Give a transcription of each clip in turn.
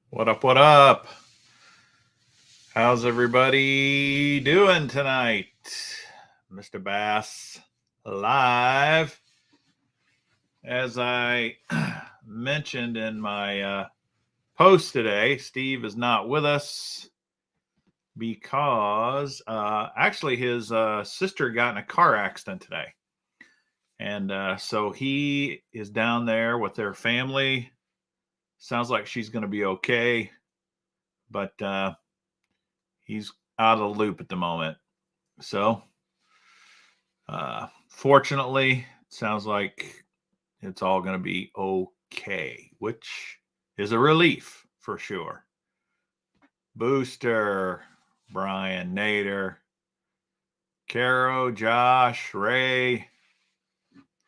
What up? What up? How's everybody doing tonight? Mr. Bass live. As I mentioned in my post today, Steve is not with us because actually his sister got in a car accident today. And so he is down there with their family. Sounds like she's going to be okay. But he's out of the loop at the moment. So, fortunately, it sounds like it's all going to be okay, which is a relief for sure. Booster, Brian, Nader, Caro, Josh, Ray,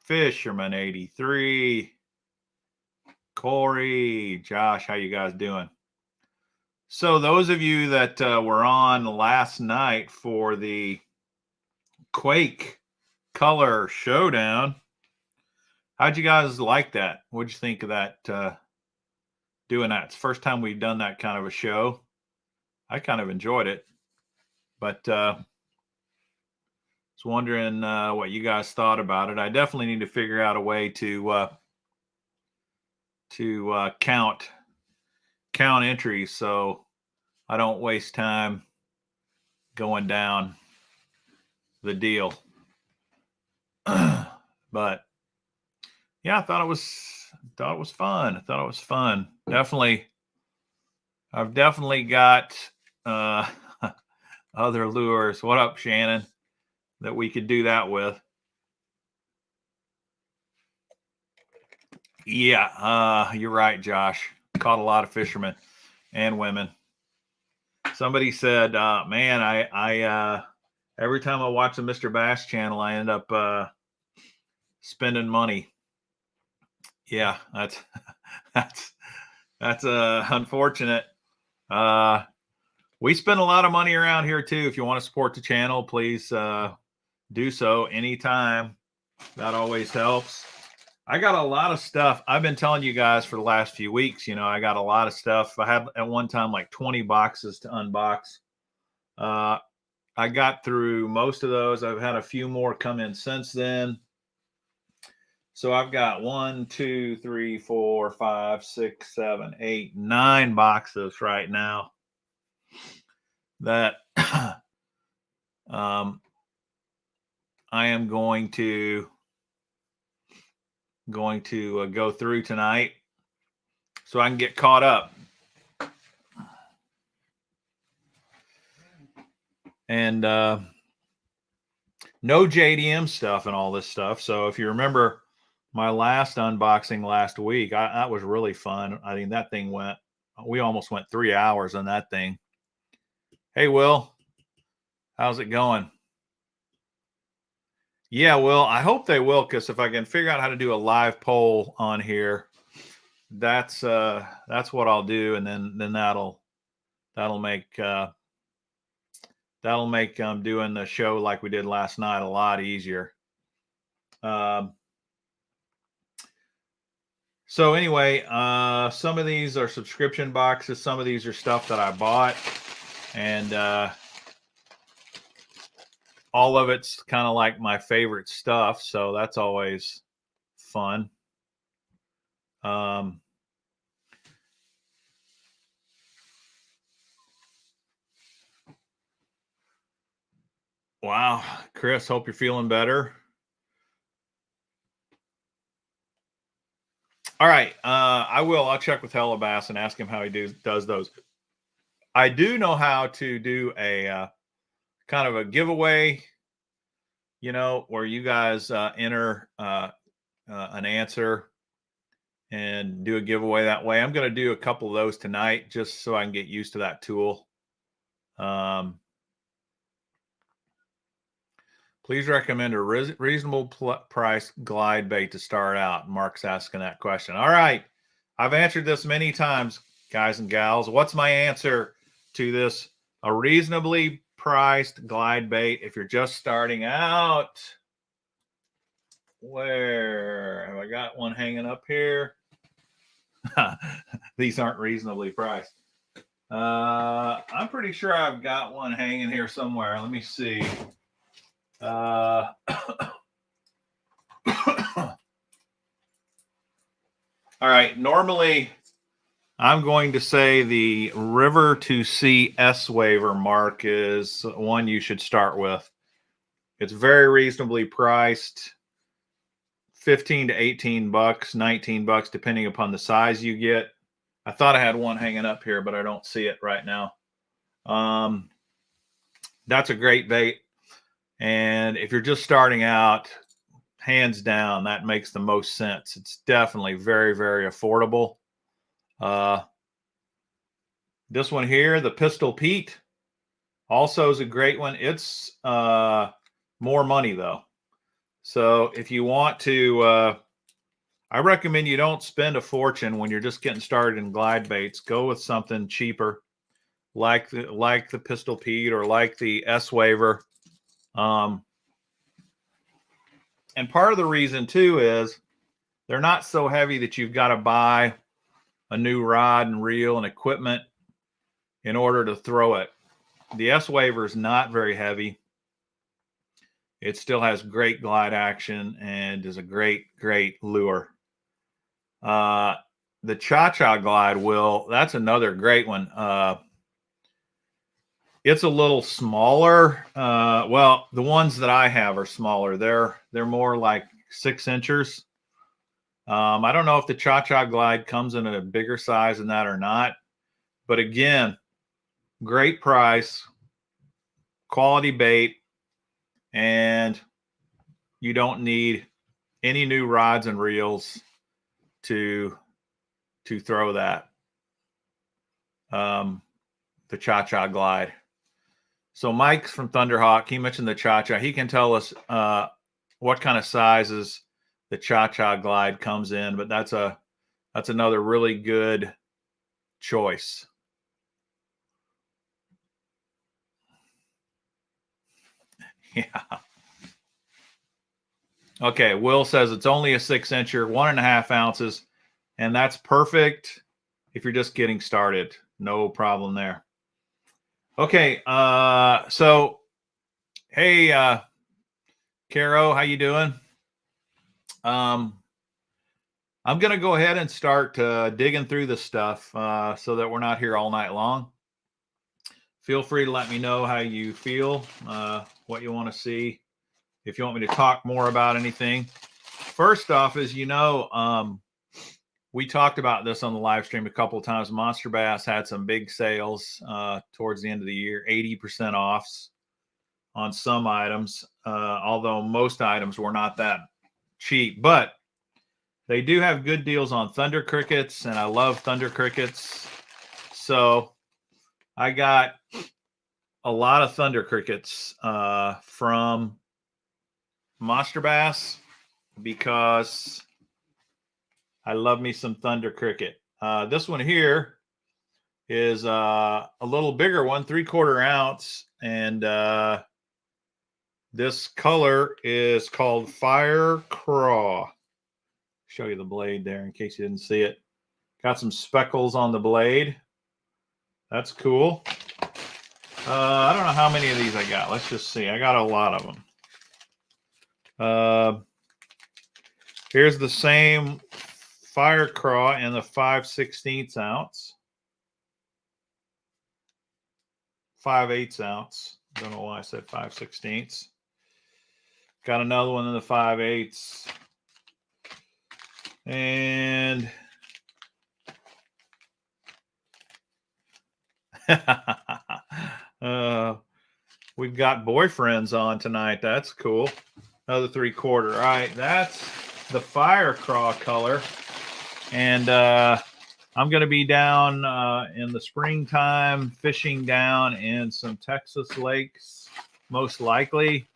Fisherman 83, Corey, Josh, how you guys doing? So those of you that were on last night for the Quake Color Showdown, how'd you guys like that? What'd you think of that? Doing that? It's the first time we've done that kind of a show. I kind of enjoyed it, but was wondering what you guys thought about it. I definitely need to figure out a way to count entries so I don't waste time going down the deal. But yeah, I thought it was fun. I thought it was fun. I've definitely got other lures. What up, Shannon? That we could do that with. Yeah, you're right, Josh. Caught a lot of fishermen and women. Somebody said, "Man, I every time I watch the Mr. Bass channel, I end up spending money." Yeah, that's that's unfortunate. We spend a lot of money around here too. If you want to support the channel, please do so anytime. That always helps. I got a lot of stuff. I've been telling you guys for the last few weeks, I got a lot of stuff. I had at one time like 20 boxes to unbox. I got through most of those. I've had a few more come in since then. So I've got 1, 2, 3, 4, 5, 6, 7, 8, 9 boxes right now that I am going to go through tonight so I can get caught up. And no JDM stuff and all this stuff. So if you remember my last unboxing last week, that was really fun. I mean, that thing we almost went 3 hours on that thing. Hey, Will, how's it going? Yeah, Will, I hope they will, because if I can figure out how to do a live poll on here, that's what I'll do, and then that'll make doing the show like we did last night a lot easier. So anyway, some of these are subscription boxes. Some of these are stuff that I bought, and all of it's kind of like my favorite stuff. So that's always fun. Wow, Chris, hope you're feeling better. All right, I will. I'll check with Hellabass and ask him how he does those. I do know how to do a kind of a giveaway, where you guys enter an answer and do a giveaway that way. I'm going to do a couple of those tonight just so I can get used to that tool. Please recommend a reasonable price glide bait to start out. Mark's asking that question. All right. I've answered this many times, guys and gals. What's my answer to this? A reasonably priced glide bait if you're just starting out. Where have I got one hanging up here? These aren't reasonably priced. I'm pretty sure I've got one hanging here somewhere. Let me see. All right. Normally, I'm going to say the River to Sea S-Waver mark is one you should start with. It's very reasonably priced. 15 to 18 bucks, 19 bucks, depending upon the size you get. I thought I had one hanging up here, but I don't see it right now. That's a great bait. And if you're just starting out, hands down, that makes the most sense. It's definitely very, very affordable. This one here, the Pistol Pete, also is a great one. It's more money, though. So if you want to, I recommend you don't spend a fortune when you're just getting started in glide baits. Go with something cheaper, like the Pistol Pete or like the S-Waver. And part of the reason too is they're not so heavy that you've got to buy a new rod and reel and equipment in order to throw it. The S-Waver is not very heavy. It still has great glide action and is a great, great lure. The Cha-Cha Glide that's another great one. It's a little smaller. Well, the ones that I have are smaller. They're more like 6 inchers. I don't know if the Cha-Cha Glide comes in a bigger size than that or not. But again, great price, quality bait, and you don't need any new rods and reels to throw that. The Cha-Cha Glide. So Mike's from Thunderhawk. He mentioned the Cha-Cha. He can tell us what kind of sizes the Cha-Cha Glide comes in, but that's another really good choice. Yeah. Okay, Will says it's only a 6 incher, 1.5 ounces, and that's perfect if you're just getting started. No problem there. Okay, so hey, Caro, how you doing? I'm going to go ahead and start digging through this stuff so that we're not here all night long. Feel free to let me know how you feel, what you want to see, if you want me to talk more about anything. First off, as you know, we talked about this on the live stream a couple of times. Monsterbass had some big sales towards the end of the year, 80% offs on some items, although most items were not that cheap. But they do have good deals on Thunder Crickets, and I love Thunder Crickets. So I got a lot of Thunder Crickets from Monsterbass because I love me some Thunder Cricket. This one here is a little bigger one, 3/4 ounce, and this color is called Fire Craw. Show you the blade there in case you didn't see it. Got some speckles on the blade. That's cool. I don't know how many of these I got. Let's just see. I got a lot of them. Here's the same Fire Craw in the 5/16 ounce. 5/8 ounce. Don't know why I said 5/16. Got another one in the 5/8. And we've got boyfriends on tonight. That's cool. Another 3/4. All right, that's the Fire Craw color. And I'm going to be down in the springtime fishing down in some Texas lakes, most likely.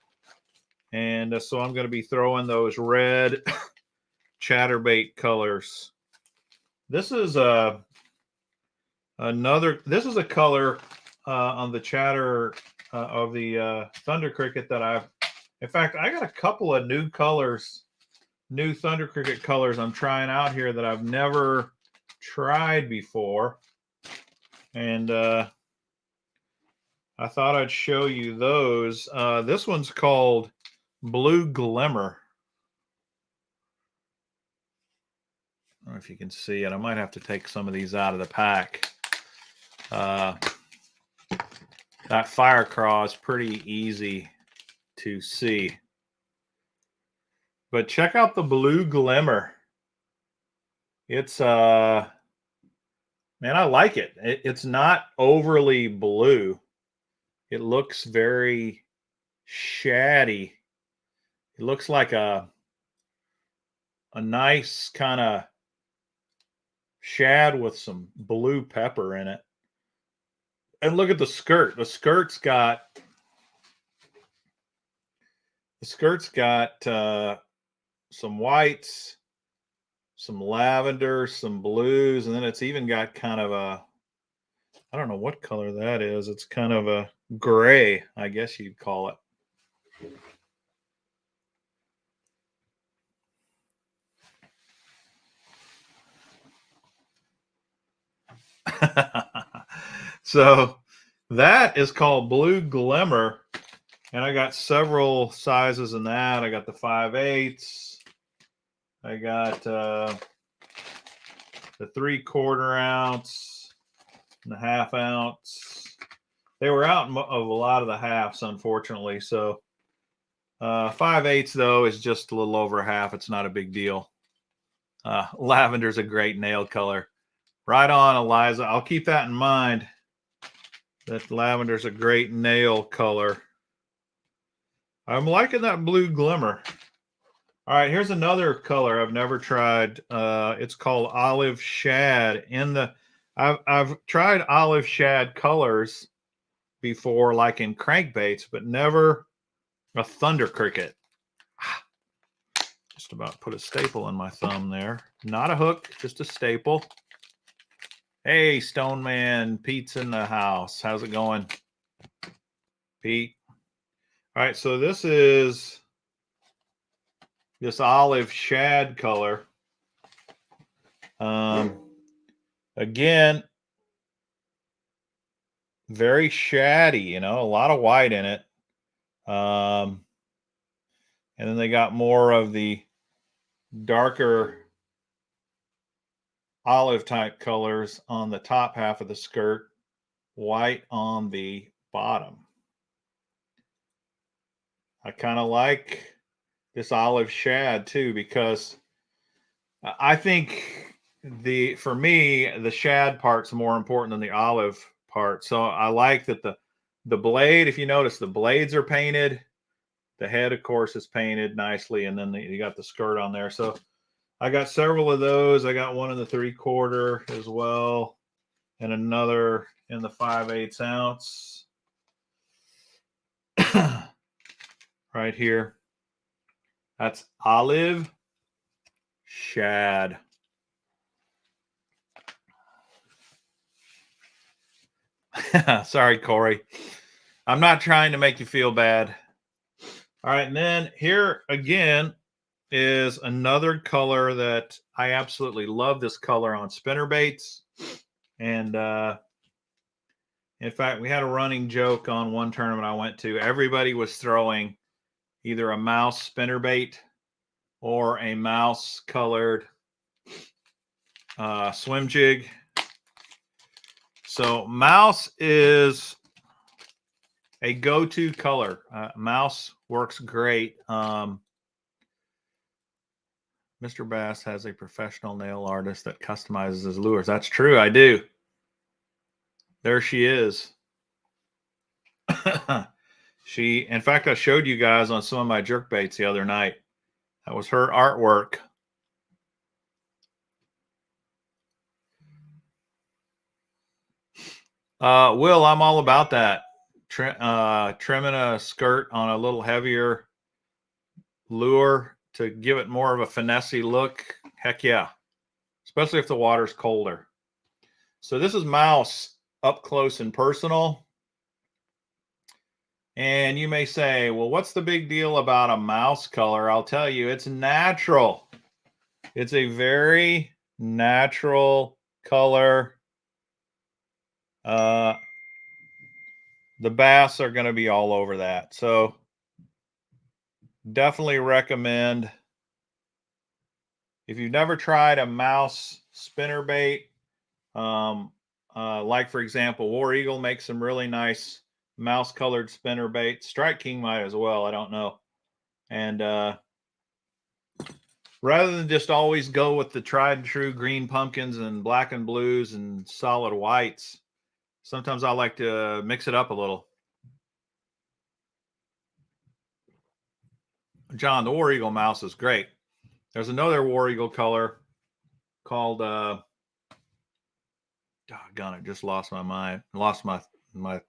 And so I'm going to be throwing those red chatterbait colors. This is a color on the chatter of the Thunder Cricket that in fact, I got a couple of new colors, new Thunder Cricket colors I'm trying out here that I've never tried before. And I thought I'd show you those. This one's called Blue Glimmer. I don't know if you can see it. I might have to take some of these out of the pack. That fire craw is pretty easy to see. But check out the Blue Glimmer. It's man, I like it. It's not overly blue. It looks very shaddy. It looks like a nice kind of shad with some blue pepper in it. And look at the skirt. The skirt's got some whites, some lavender, some blues, and then it's even got kind of a, I don't know what color that is. It's kind of a gray, I guess you'd call it. So that is called Blue Glimmer, and I got several sizes in that. I got the 5/8. I got the 3/4 ounce and the 1/2 ounce. They were out of a lot of the halves, unfortunately. So 5/8 though is just a little over half. It's not a big deal. Lavender's a great nail color. Right on, Eliza. I'll keep that in mind. That lavender's a great nail color. I'm liking that Blue Glimmer. All right, here's another color I've never tried. It's called Olive Shad. I've tried olive shad colors before, like in crankbaits, but never a thunder cricket. Just about put a staple in my thumb there. Not a hook, just a staple. Hey, Stoneman, Pete's in the house. How's it going, Pete? All right, so this is this olive shad color. Again, very shaddy, you know, a lot of white in it. And then they got more of the darker olive type colors on the top half of the skirt, white on the bottom. I kind of like this olive shad too, because I think for me, the shad part's more important than the olive part. So I like that the blade, if you notice, the blades are painted. The head, of course, is painted nicely, and then you got the skirt on there. So I got several of those. I got one in the 3/4 as well, and another in the 5/8 ounce right here. That's olive shad. Sorry, Corey. I'm not trying to make you feel bad. All right, and then here again is another color that I absolutely love. This color on spinnerbaits. And in fact, we had a running joke on one tournament I went to. Everybody was throwing either a mouse spinnerbait or a mouse colored swim jig. So mouse is a go-to color. Mouse works great. Mr. Bass has a professional nail artist that customizes his lures. That's true. I do. There she is. In fact, I showed you guys on some of my jerk baits the other night. That was her artwork. Will, I'm all about that. Trimming a skirt on a little heavier lure to give it more of a finessey look. Heck yeah. Especially if the water's colder. So this is mouse up close and personal. And you may say, well, what's the big deal about a mouse color? I'll tell you, it's natural. It's a very natural color. The bass are going to be all over that. So definitely recommend, if you've never tried a mouse spinnerbait, like for example, War Eagle makes some really nice mouse colored spinnerbait. Strike King might as well, I don't know. And rather than just always go with the tried and true green pumpkins and black and blues and solid whites, sometimes I like to mix it up a little. John, the War Eagle mouse is great. There's another War Eagle color called doggone it, just lost my mind. Lost my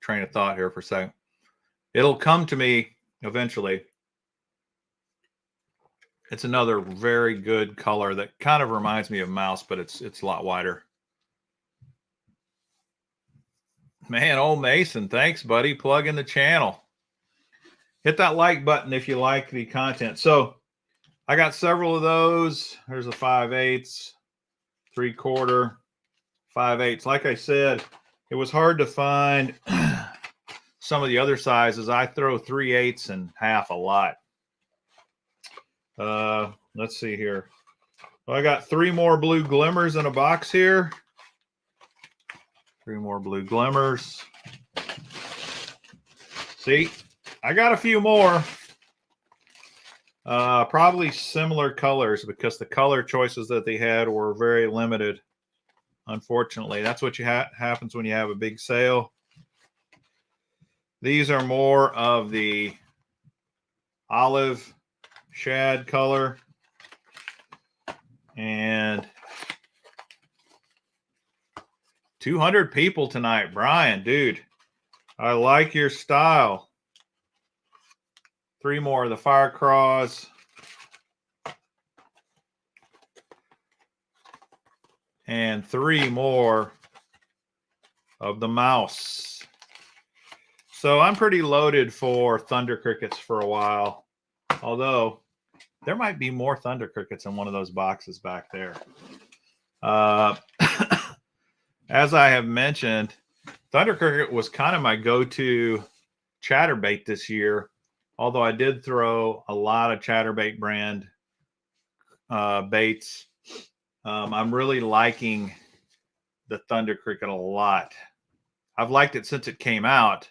train of thought here for a second. It'll come to me eventually. It's another very good color that kind of reminds me of mouse, but it's a lot wider. Man, old Mason, thanks, buddy. Plug in the channel. Hit that like button if you like the content. So I got several of those. There's a 5/8, 3/4, 5/8. Like I said, it was hard to find some of the other sizes. I throw 3/8 and half a lot. Let's see here. Well, I got 3 more blue glimmers in a box here. 3 more blue glimmers. See, I got a few more. Probably similar colors because the color choices that they had were very limited. Unfortunately, that's what happens when you have a big sale. These are more of the olive shad color. And 200 people tonight. Brian, dude, I like your style. 3 more of the fire craws. And 3 more of the mouse. So I'm pretty loaded for thunder crickets for a while. Although there might be more thunder crickets in one of those boxes back there. As I have mentioned, thunder cricket was kind of my go-to chatterbait this year. Although I did throw a lot of chatterbait brand baits. I'm really liking the thunder cricket a lot. I've liked it since it came out,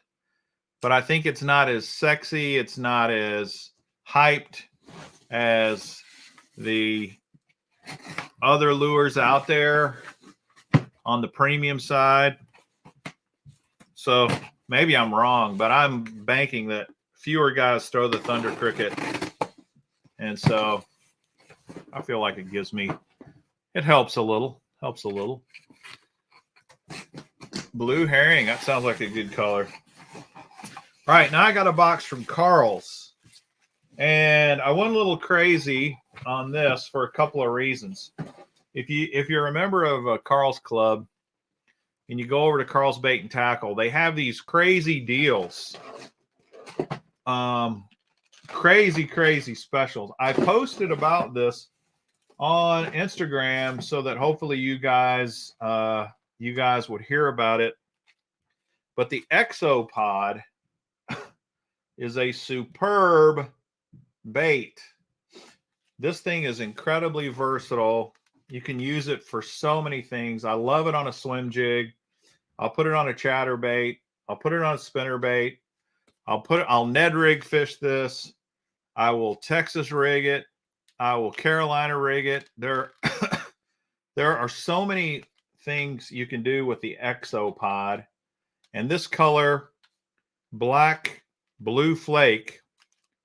but I think it's not as sexy. It's not as hyped as the other lures out there on the premium side. So maybe I'm wrong, but I'm banking that fewer guys throw the thunder cricket. And so I feel like it helps a little. Blue herring, that sounds like a good color. All right, now I got a box from Karl's. And I went a little crazy on this for a couple of reasons. If you're a member of Karl's Club and you go over to Karl's Bait and Tackle, they have these crazy deals. Crazy specials. I posted about this on Instagram so that hopefully you guys would hear about it. But the Exopod is a superb bait. This thing is incredibly versatile. You can use it for so many things. I love it on a swim jig. I'll put it on a chatterbait. I'll put it on a spinnerbait. I'll Ned rig fish this. I will Texas rig it. I will Carolina rig it. There are so many things you can do with the Exopod. And this color, black blue flake,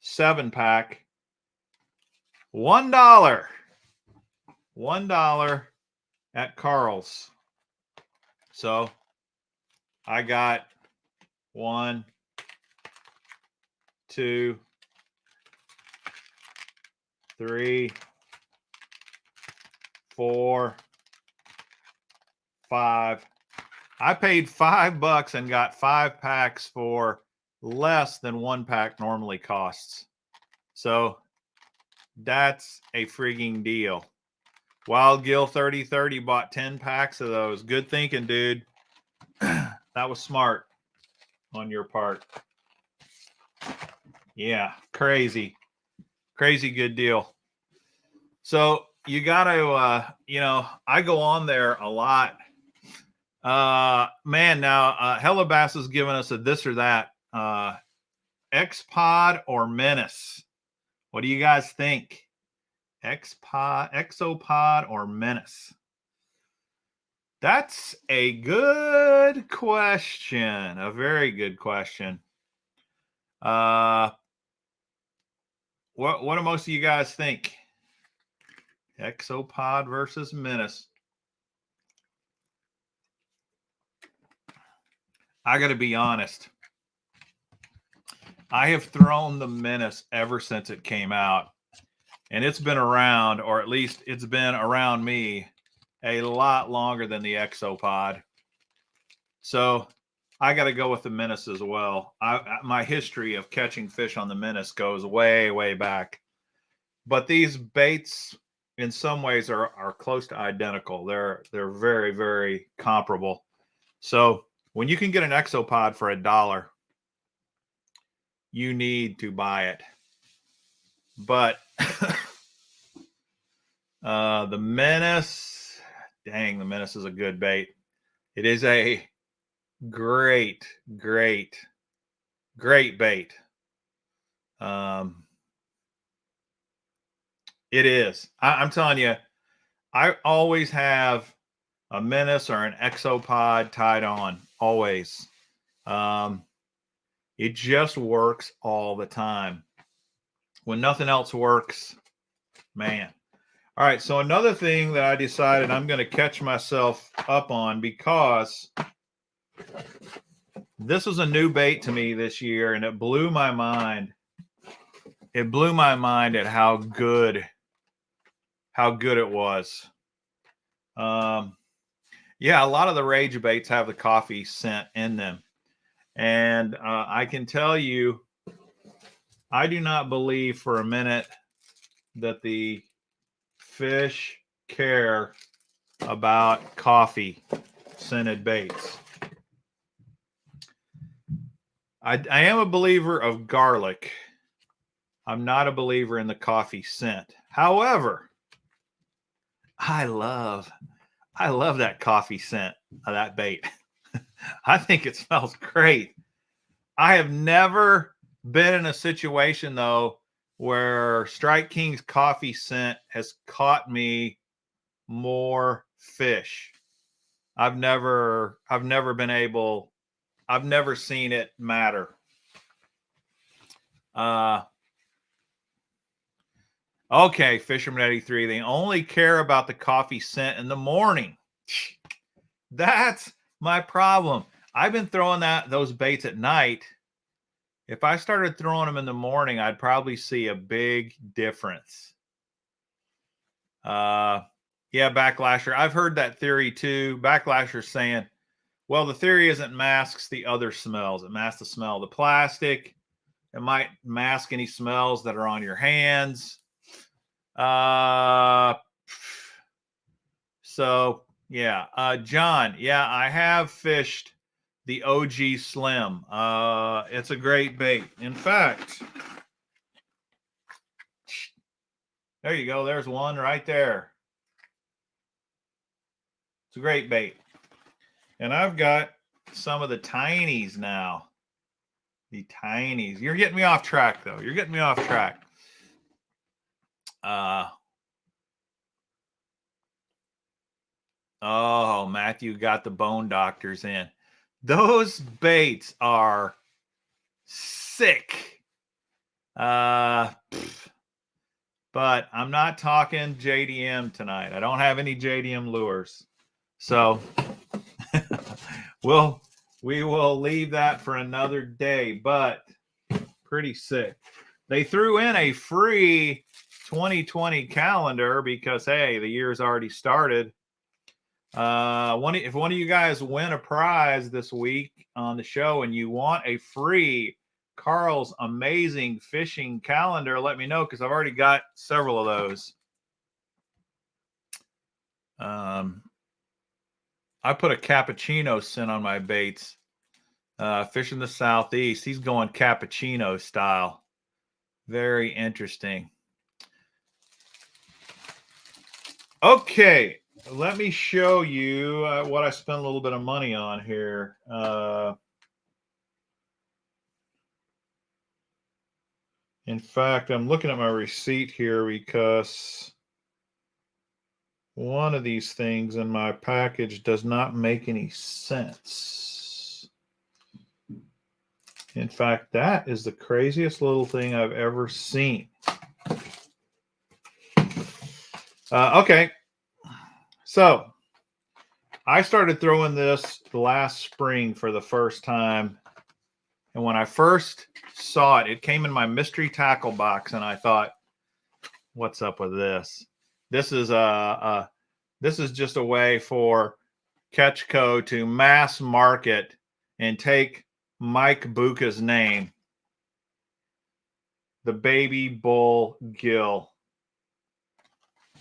7-pack, $1. $1 at Karl's. So I got 1, 2, 3, 4, 5. I paid $5 and got 5 packs for less than 1 pack normally costs. So that's a frigging deal. Wild Gill 3030 bought 10 packs of those. Good thinking, dude. That was smart on your part. Yeah, crazy good deal. So you got to, I go on there a lot. Man, now Hellabass is giving us a this or that. X-Pod or Menace? What do you guys think? X-Pod, Exopod, or Menace? That's a good question. A very good question. What do most of you guys think? Exopod versus Menace. I got to be honest. I have thrown the Menace ever since it came out. And it's been around, or at least it's been around me, a lot longer than the Exopod. So I got to go with the Menace as well. My history of catching fish on the Menace goes way, way back. But these baits, in some ways, are close to identical. They're very, very comparable. So when you can get an Exopod for $1, you need to buy it. But the Menace, dang, the Menace is a good bait. It is a great bait. It is. I'm telling you, I always have a Menace or an Exopod tied on, always. It just works all the time. When nothing else works, man. All right, so another thing that I decided I'm going to catch myself up on, because this was a new bait to me this year, and it blew my mind. It blew my mind at how good it was. Yeah, a lot of the rage baits have the coffee scent in them. And I can tell you, I do not believe for a minute that the fish care about coffee scented baits. I am a believer of garlic. I'm not a believer in the coffee scent. However, I love that coffee scent of that bait. I think it smells great. I have never been in a situation, though, where Strike King's coffee scent has caught me more fish. I've never seen it matter. Okay, Fisherman 83, they only care about the coffee scent in the morning. That's my problem. I've been throwing those baits at night. If I started throwing them in the morning, I'd probably see a big difference. Yeah, Backlasher. I've heard that theory too. Backlasher's saying, well, the theory isn't masks the other smells. It masks the smell of the plastic. It might mask any smells that are on your hands. So yeah, John, yeah, I have fished the OG Slim. It's a great bait. In fact, there you go. There's one right there. It's a great bait. And I've got some of the tinies now. The tinies. You're getting me off track, though. You're getting me off track. Oh, Matthew got the bone doctors in. Those baits are sick. But I'm not talking JDM tonight. I don't have any JDM lures. So we will leave that for another day, but pretty sick. They threw in a free 2020 calendar because, hey, the year's already started. If one of you guys win a prize this week on the show and you want a free Karl's amazing fishing calendar, let me know, because I've already got several of those. I put a cappuccino scent on my baits. Fishing the southeast, he's going cappuccino style. Very interesting. Okay, let me show you what I spent a little bit of money on here. In fact, I'm looking at my receipt here because one of these things in my package does not make any sense. In fact, that is the craziest little thing I've ever seen. Okay, so I started throwing this last spring for the first time. And when I first saw it, it came in my mystery tackle box, and I thought, what's up with this? This is just a way for Ketchco to mass market and take Mike Buca's name, the baby bull gill.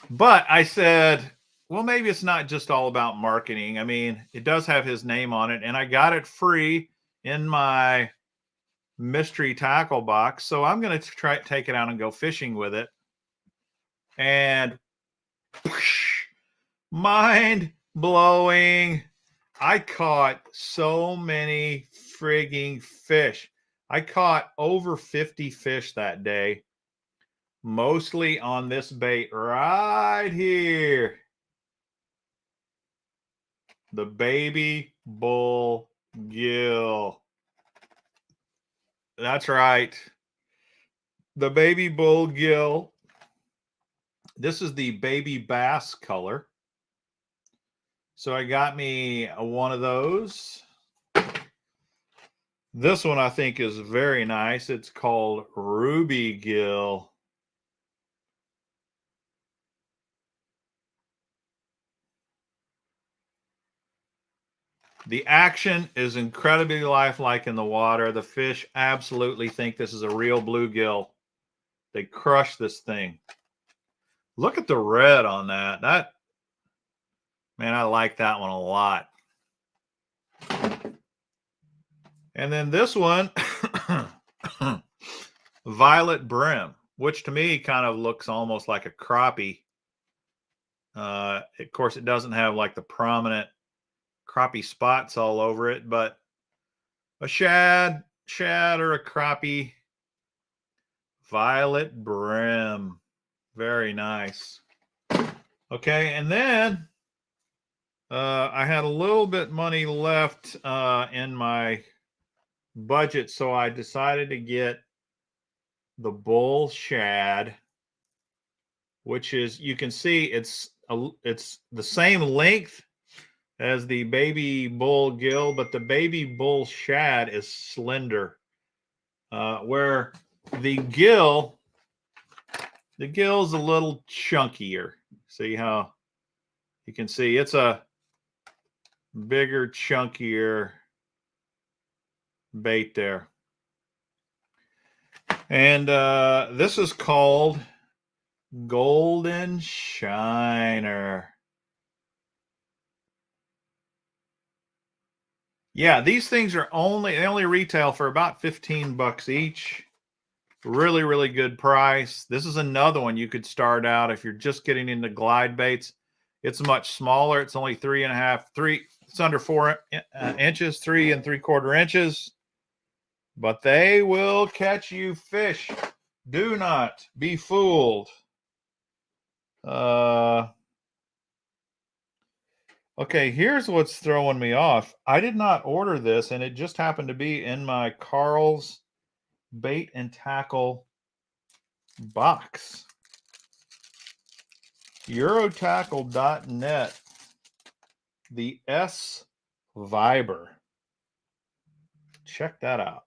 But I said, well, maybe it's not just all about marketing. I mean, it does have his name on it, and I got it free in my mystery tackle box. So I'm going to try take it out and go fishing with it. And whoosh, mind blowing. I caught so many frigging fish. I caught over 50 fish that day, mostly on this bait right here. The baby bull gill. That's right. The baby bull gill. This is the baby bass color. So I got me one of those. This one I think is very nice. It's called Ruby Gill. The action is incredibly lifelike in the water. The fish absolutely think this is a real bluegill. They crush this thing. Look at the red on that. Man, I like that one a lot. And then this one, Violet Brim, which to me kind of looks almost like a crappie. Of course, it doesn't have like the prominent crappie spots all over it, but a shad or a crappie. Violet Brim. Very nice. Okay, and then I had a little bit money left in my budget, so I decided to get the bull shad, which is, you can see it's the same length as the baby bull gill, but the baby bull shad is slender, where the gill's a little chunkier. See how you can see it's a bigger, chunkier bait there. And this is called Golden Shiner. Yeah, these things are they only retail for about 15 bucks each. Really, really good price. This is another one you could start out if you're just getting into glide baits. It's much smaller. It's only it's under 4 inches, 3 3/4 inches. But they will catch you fish. Do not be fooled. Okay, here's what's throwing me off. I did not order this, and it just happened to be in my Karl's bait and tackle box. Eurotackle.net, the S Viber. Check that out.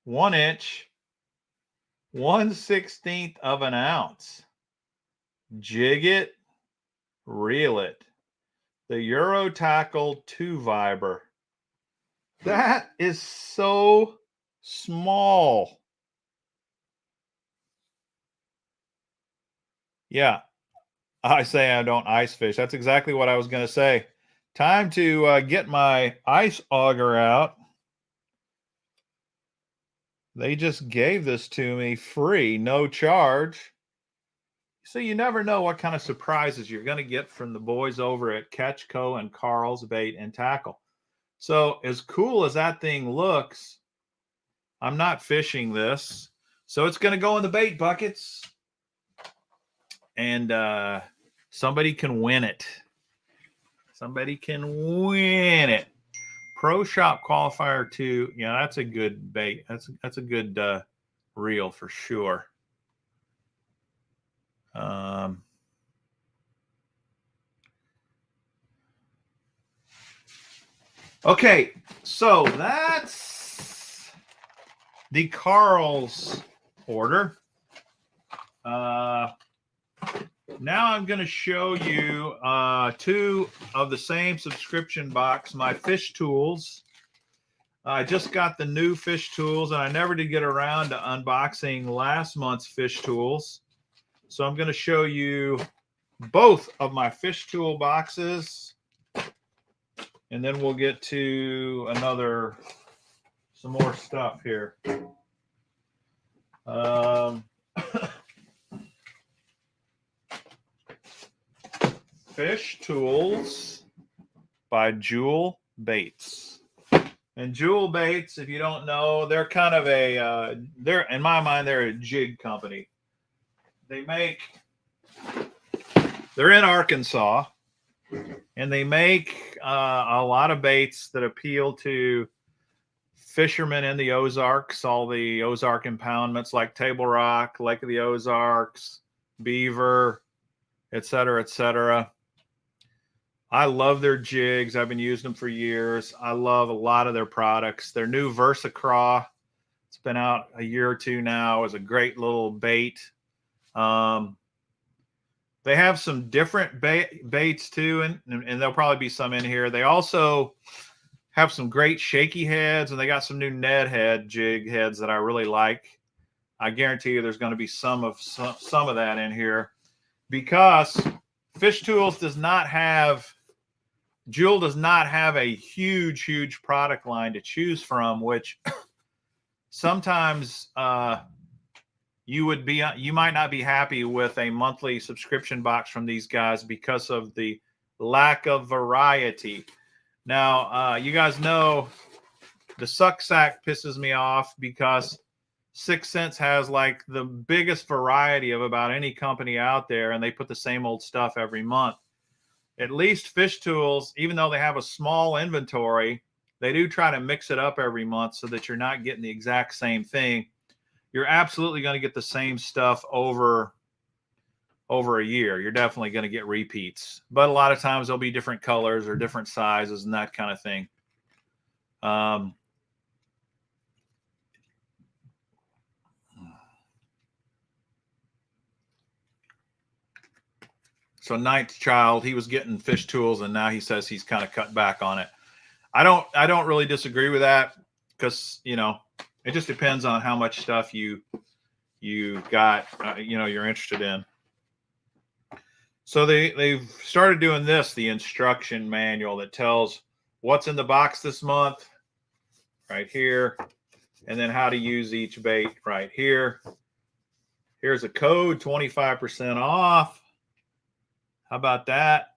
1 inch, 1/16 of an ounce. Jig it, reel it. The Eurotackle 2 Viber. That is so small. Yeah, I say I don't ice fish. That's exactly what I was going to say. Time to get my ice auger out. They just gave this to me free, no charge. So you never know what kind of surprises you're going to get from the boys over at Catch Co. and Karl's Bait and Tackle. So as cool as that thing looks, I'm not fishing this. So it's going to go in the bait buckets. And somebody can win it. Somebody can win it. Pro Shop Qualifier 2. Yeah, that's a good bait. That's a good reel for sure. Okay, so that's the Karl's order. Now I'm going to show you two of the same subscription box, my fish tools. I just got the new fish tools, and I never did get around to unboxing last month's fish tools. So I'm going to show you both of my fish tool boxes, and then we'll get to some more stuff here. Fish tools by Jewel Baits. And Jewel Baits, if you don't know, they're kind of they're, in my mind, they're a jig company. They're in Arkansas, and they make a lot of baits that appeal to fishermen in the Ozarks, all the Ozark impoundments like Table Rock, Lake of the Ozarks, Beaver, etc., etc. I love their jigs. I've been using them for years. I love a lot of their products. Their new VersaCraw, it's been out a year or two now, is a great little bait. They have some different baits too, and there'll probably be some in here. They also have some great shaky heads, and they got some new Ned head jig heads that I really like. I guarantee you there's going to be some of that in here, because Fish Tools Jewel does not have a huge product line to choose from, which sometimes you might not be happy with a monthly subscription box from these guys because of the lack of variety. Now, you guys know the suck sack pisses me off because 6 Cents has like the biggest variety of about any company out there, and they put the same old stuff every month. At least Fish Tools, even though they have a small inventory, they do try to mix it up every month so that you're not getting the exact same thing. You're absolutely going to get the same stuff over a year. You're definitely going to get repeats, but a lot of times there'll be different colors or different sizes and that kind of thing. So Ninth Child, he was getting Fish Tools, and now he says he's kind of cut back on it. I don't really disagree with that, because it just depends on how much stuff you got, you're interested in. So they've started doing this, the instruction manual that tells what's in the box this month, right here, and then how to use each bait right here. Here's a code, 25% off. How about that?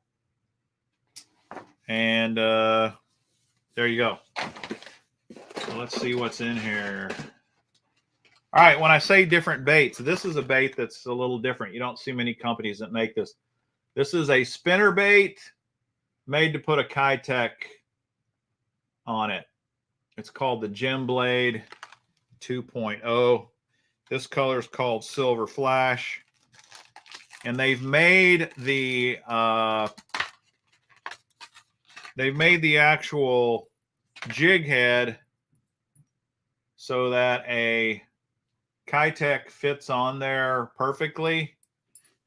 And there you go. So let's see what's in here. All right, when I say different baits, this is a bait that's a little different. You don't see many companies that make this. This is a spinner bait made to put a Kitech on it. It's called the Gem Blade 2.0. This color is called Silver Flash. And they've made the actual jig head so that a Kitech fits on there perfectly.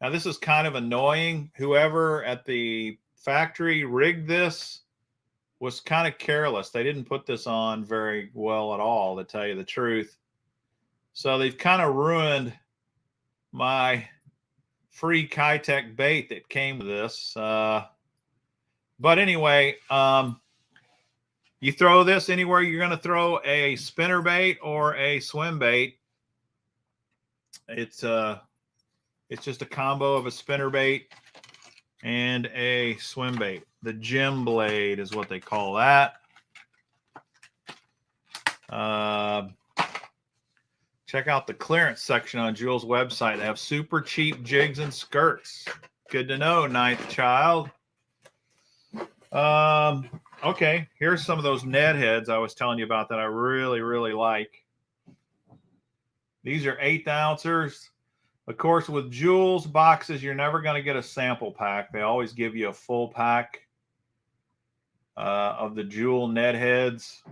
Now, this is kind of annoying. Whoever at the factory rigged this was kind of careless. They didn't put this on very well at all, to tell you the truth. So they've kind of ruined my free Kitech bait that came with this. But anyway, you throw this anywhere you're going to throw a spinner bait or a swim bait. It's just a combo of a spinner bait and a swim bait. The gem blade is what they call that. Check out the clearance section on Jules' website. They have super cheap jigs and skirts. Good to know, ninth child. Okay, here's some of those Ned heads I was telling you about that I really, really like. These are 1/8 ounces. Of course, with Jules boxes, you're never going to get a sample pack. They always give you a full pack of the Jewel Ned heads.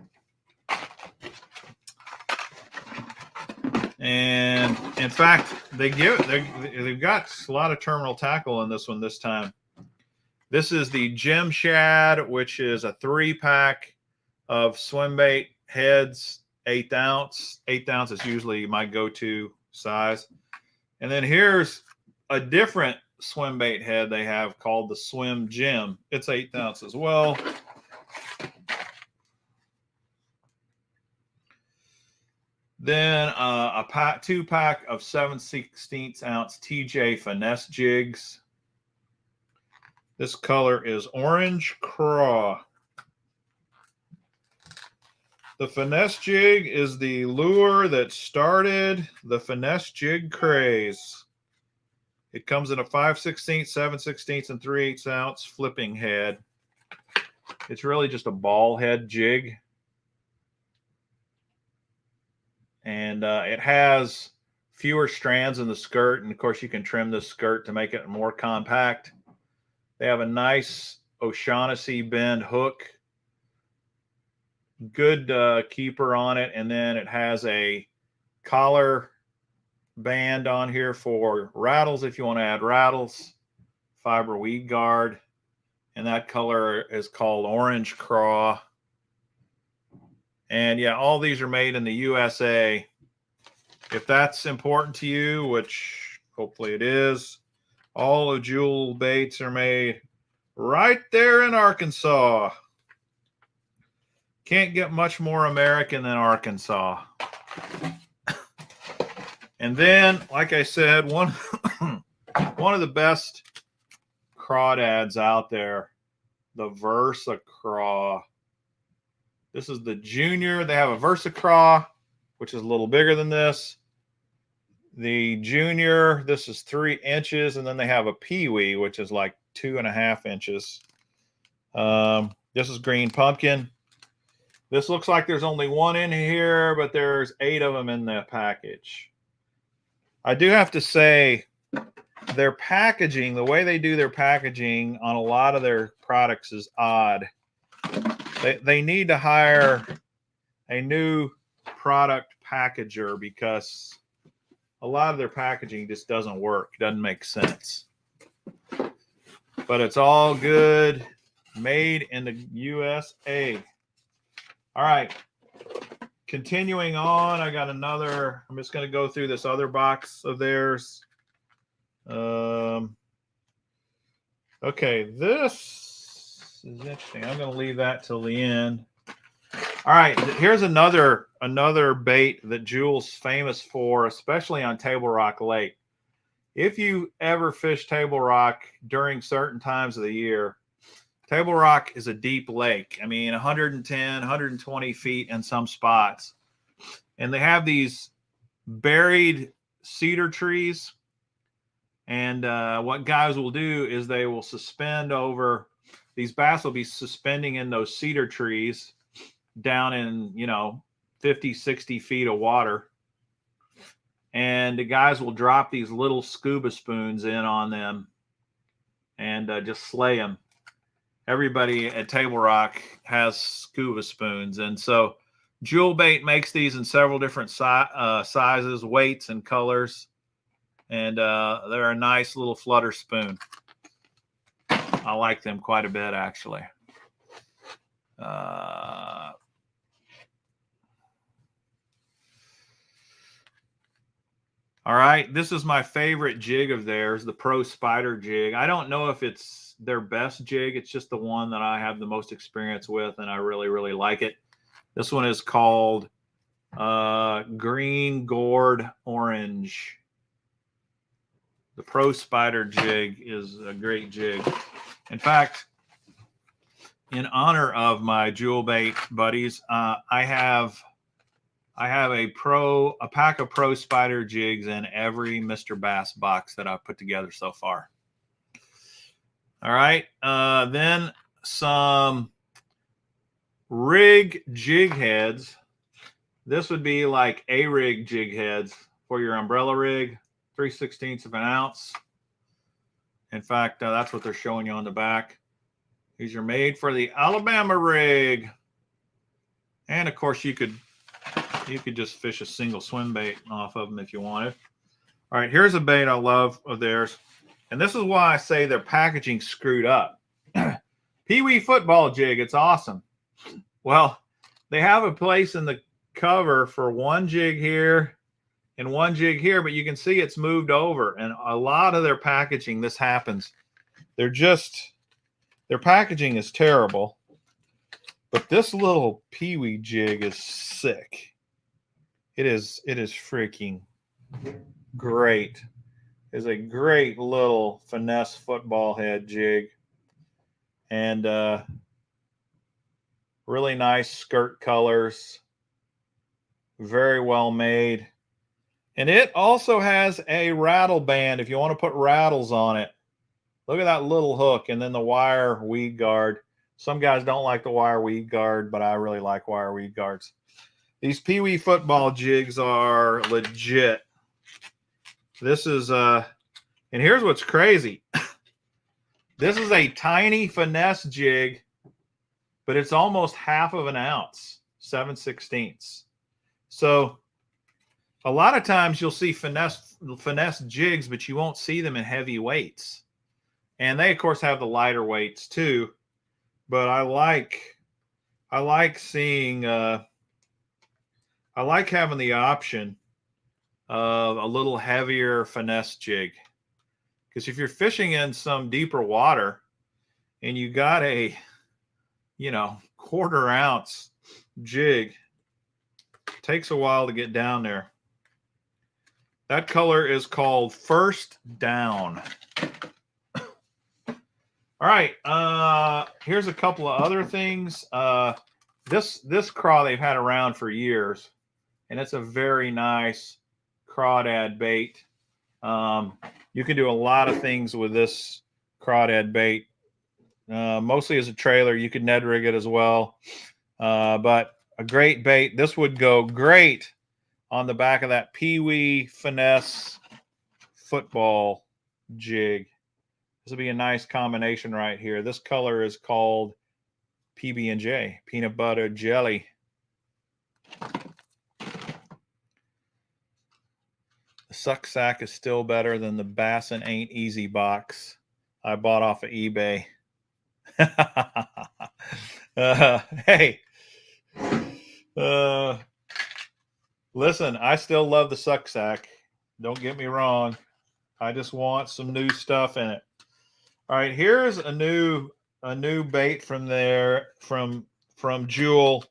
And in fact, they've got a lot of terminal tackle in this one this time. This is the Gem Shad, which is a 3-pack of swim bait heads, 1/8 ounce. 1/8 ounce is usually my go-to size. And then here's a different swim bait head they have called the Swim Gem. It's 1/8 ounce as well. Then a 2-pack of 7/16 ounce TJ Finesse jigs. This color is Orange Craw. The Finesse jig is the lure that started the Finesse jig craze. It comes in a 5/16, 7/16, and 3/8 ounce flipping head. It's really just a ball head jig. And it has fewer strands in the skirt. And of course, you can trim the skirt to make it more compact. They have a nice O'Shaughnessy bend hook. Good keeper on it. And then it has a collar band on here for rattles if you want to add rattles. Fiber weed guard. And that color is called Orange Craw. And yeah, all these are made in the USA. If that's important to you, which hopefully it is, all of Jewel baits are made right there in Arkansas. Can't get much more American than Arkansas. And then, like I said, one of the best crawdads out there, the Versa Craw. This is the junior. They have a Versa Craw, which is a little bigger than this. The junior, this is 3 inches, and then they have a Pee-wee, which is like 2.5 inches. This is green pumpkin. This looks like there's only one in here, but there's 8 of them in the package. I do have to say, their packaging, the way they do their packaging on a lot of their products is odd. They need to hire a new product packager because a lot of their packaging just doesn't work, doesn't make sense. But it's all good, made in the USA. All right, continuing on, I got another. I'm just going to go through this other box of theirs. Okay, this is interesting. I'm going to leave that till the end. All right, here's another bait that Jules famous for, especially on Table Rock Lake. If you ever fish Table Rock during certain times of the year, Table Rock is a deep lake. I mean, 110, 120 feet in some spots. And they have these buried cedar trees. And what guys will do is they will suspend over, these bass will be suspending in those cedar trees down in, 50, 60 feet of water. And the guys will drop these little scuba spoons in on them and just slay them. Everybody at Table Rock has scuba spoons. And so Jewel Bait makes these in several different sizes, weights, and colors. And they're a nice little flutter spoon. I like them quite a bit, actually. All All right, this is my favorite jig of theirs, the Pro Spider jig. I don't know if it's their best jig. It's just the one that I have the most experience with, and I really, really like it. This one is called Green Gourd Orange. The Pro Spider jig is a great jig. In fact, in honor of my jewel bait buddies, I have a pack of Pro Spider jigs in every Mr. Bass box that I've put together so far. All right, then some rig jig heads. This would be like a rig jig heads for your umbrella rig, 3/16 of an ounce. In fact, that's what they're showing you on the back. These are made for the Alabama rig. And of course, you could just fish a single swim bait off of them if you wanted. All right, here's a bait I love of theirs. And this is why I say their packaging screwed up. Pee-wee football jig, it's awesome. Well, they have a place in the cover for one jig here and one jig here, but you can see it's moved over. And a lot of their packaging, this happens. Their packaging is terrible. But this little Pee-wee jig is sick. It is freaking great. It's a great little finesse football head jig. And really nice skirt colors. Very well made. And it also has a rattle band if you want to put rattles on it. Look at that little hook and then the wire weed guard. Some guys don't like the wire weed guard, but I really like wire weed guards. These Pee-wee football jigs are legit. This is, and here's what's crazy. This is a tiny finesse jig, but it's almost half of an ounce, 7/16. So a lot of times you'll see finesse jigs, but you won't see them in heavy weights. And they, of course, have the lighter weights too. But I like seeing, I like having the option of a little heavier finesse jig. Because if you're fishing in some deeper water and you got a, 1/4 ounce jig, it takes a while to get down there. That color is called First Down. All right, here's a couple of other things. This craw they've had around for years, and it's a very nice crawdad bait. You can do a lot of things with this crawdad bait, mostly as a trailer. You could Ned rig it as well, but a great bait. This would go great on the back of that Pee-wee finesse football jig. This will be a nice combination right here. This color is called PB&J, peanut butter jelly. The suck sack is still better than the Bassin Ain't Easy box I bought off of eBay. Hey, listen, I still love the suck sack. Don't get me wrong. I just want some new stuff in it. All right, here's a new bait from Jewel,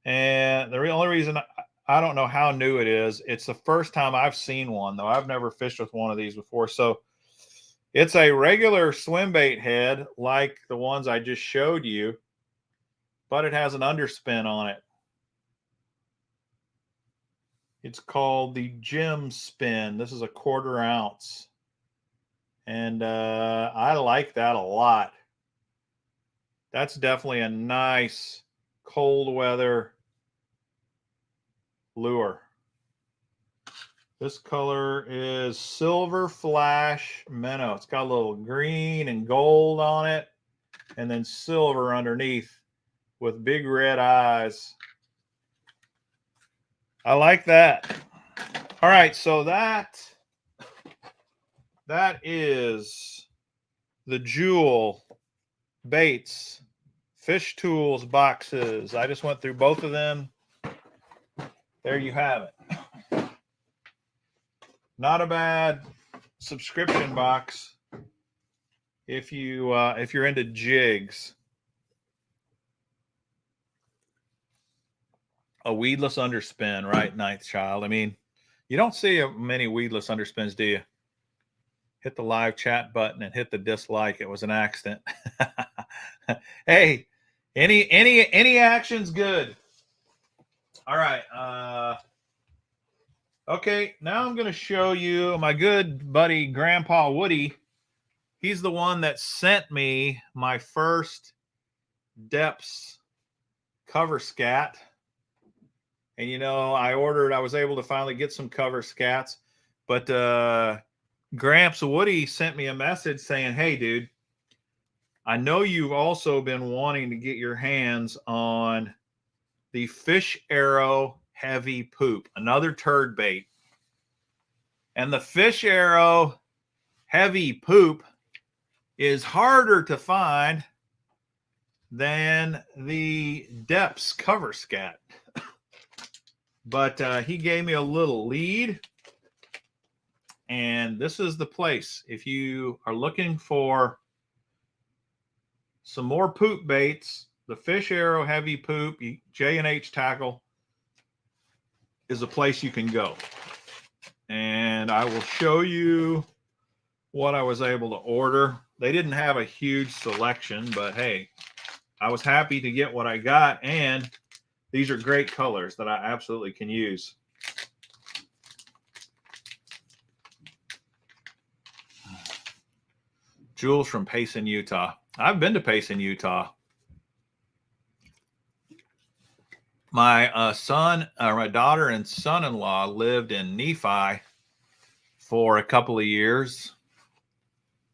and the only reason I don't know how new it is. It's the first time I've seen one, though. I've never fished with one of these before. So it's a regular swim bait head like the ones I just showed you, but it has an underspin on it. It's called the Gem Spin. This is a 1/4 ounce. And I like that a lot. That's definitely a nice cold weather lure. This color is Silver Flash Minnow. It's got a little green and gold on it, and then silver underneath with big red eyes. I like that. All right, so that is the Jewel baits, fish tools boxes. I just went through both of them. There you have it. Not a bad subscription box if you're into jigs. A weedless underspin, right, Ninth Child? I mean, you don't see many weedless underspins, do you? Hit the live chat button and hit the dislike. It was an accident. Hey, any action's good. All right. Okay, now I'm going to show you my good buddy Grandpa Woody. He's the one that sent me my first depths cover scat. And you know, I was able to finally get some cover scats, but Gramps Woody sent me a message saying, "Hey dude, I know you've also been wanting to get your hands on the Fish Arrow Heavy Poop, another turd bait. And the Fish Arrow Heavy Poop is harder to find than the Depths cover scat." But he gave me a little lead, and this is the place. If you are looking for some more poop baits, the Fish Arrow Heavy Poop, J&H Tackle is a place you can go. And I will show you what I was able to order. They didn't have a huge selection, but hey, I was happy to get what I got, and these are great colors that I absolutely can use. Jules from Payson, Utah. I've been to Payson, Utah. My my daughter and son-in-law lived in Nephi for a couple of years.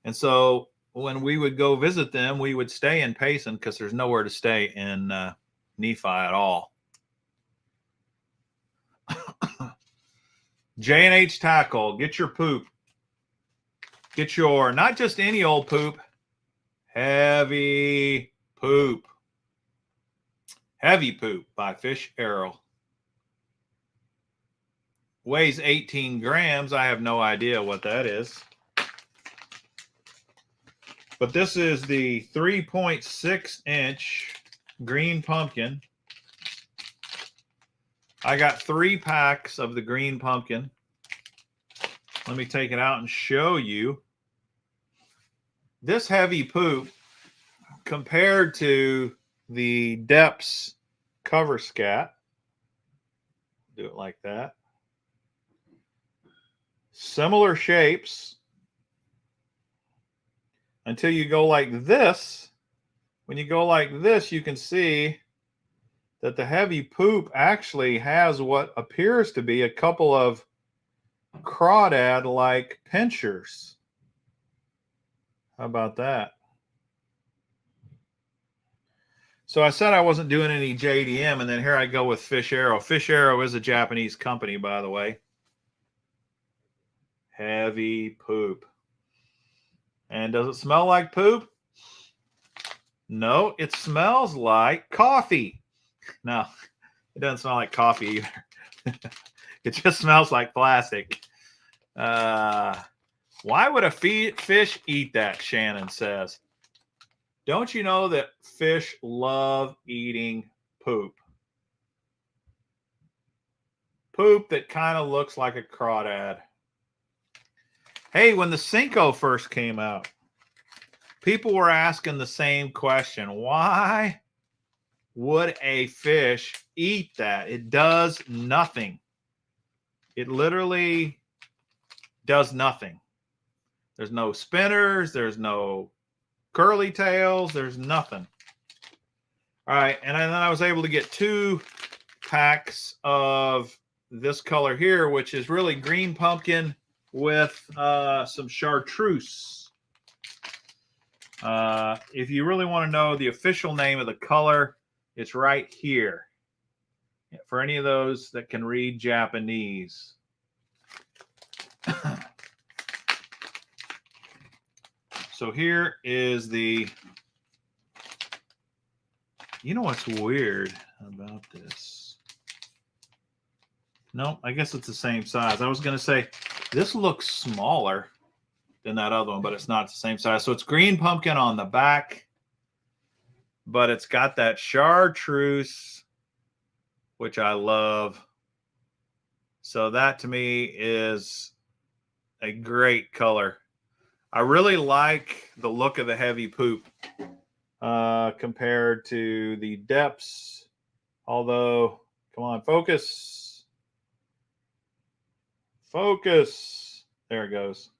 And so when we would go visit them, we would stay in Payson because there's nowhere to stay in Nephi at all. J&H Tackle, get your poop. Get your, not just any old poop, heavy poop. Heavy Poop by Fish Arrow. Weighs 18 grams. I have no idea what that is. But this is the 3.6-inch green pumpkin. I got 3 packs of the green pumpkin. Let me take it out and show you. This Heavy Poop, compared to the Depths cover scat, do it like that. Similar shapes until you go like this. When you go like this, you can see that the Heavy Poop actually has what appears to be a couple of crawdad-like pinchers. How about that? So I said I wasn't doing any JDM, and then here I go with Fish Arrow. Fish Arrow is a Japanese company, by the way. Heavy Poop. And does it smell like poop? No, it smells like coffee. No, it doesn't smell like coffee either. It just smells like plastic. Why would a fish eat that, Shannon says. Don't you know that fish love eating poop? Poop that kind of looks like a crawdad. Hey, when the Cinco first came out, people were asking the same question. Why would a fish eat that? It does nothing. It literally does nothing. There's no spinners. There's no curly tails. There's nothing. All right. And then I was able to get 2 packs of this color here, which is really green pumpkin with some chartreuse. If you really want to know the official name of the color, it's right here. For any of those that can read Japanese. So here is the, you know what's weird about this? No, I guess it's the same size. I was going to say, This looks smaller than that other one, but it's not the same size. So it's green pumpkin on the back, but it's got that chartreuse, which I love. So that to me is a great color. I really like the look of the heavy poop compared to the depths. Although, come on, focus. Focus. There it goes.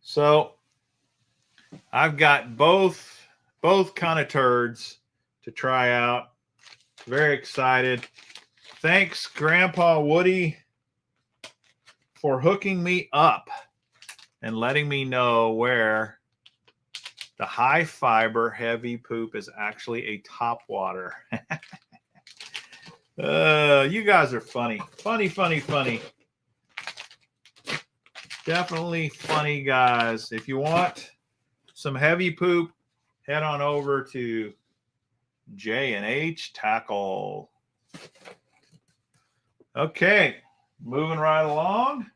So I've got both kind of turds to try out. Very excited. Thanks, Grandpa Woody, for hooking me up and letting me know where the high fiber heavy poop is actually a topwater. You guys are funny. Funny. Definitely funny guys. If you want some heavy poop, head on over to J&H Tackle. Okay, moving right along.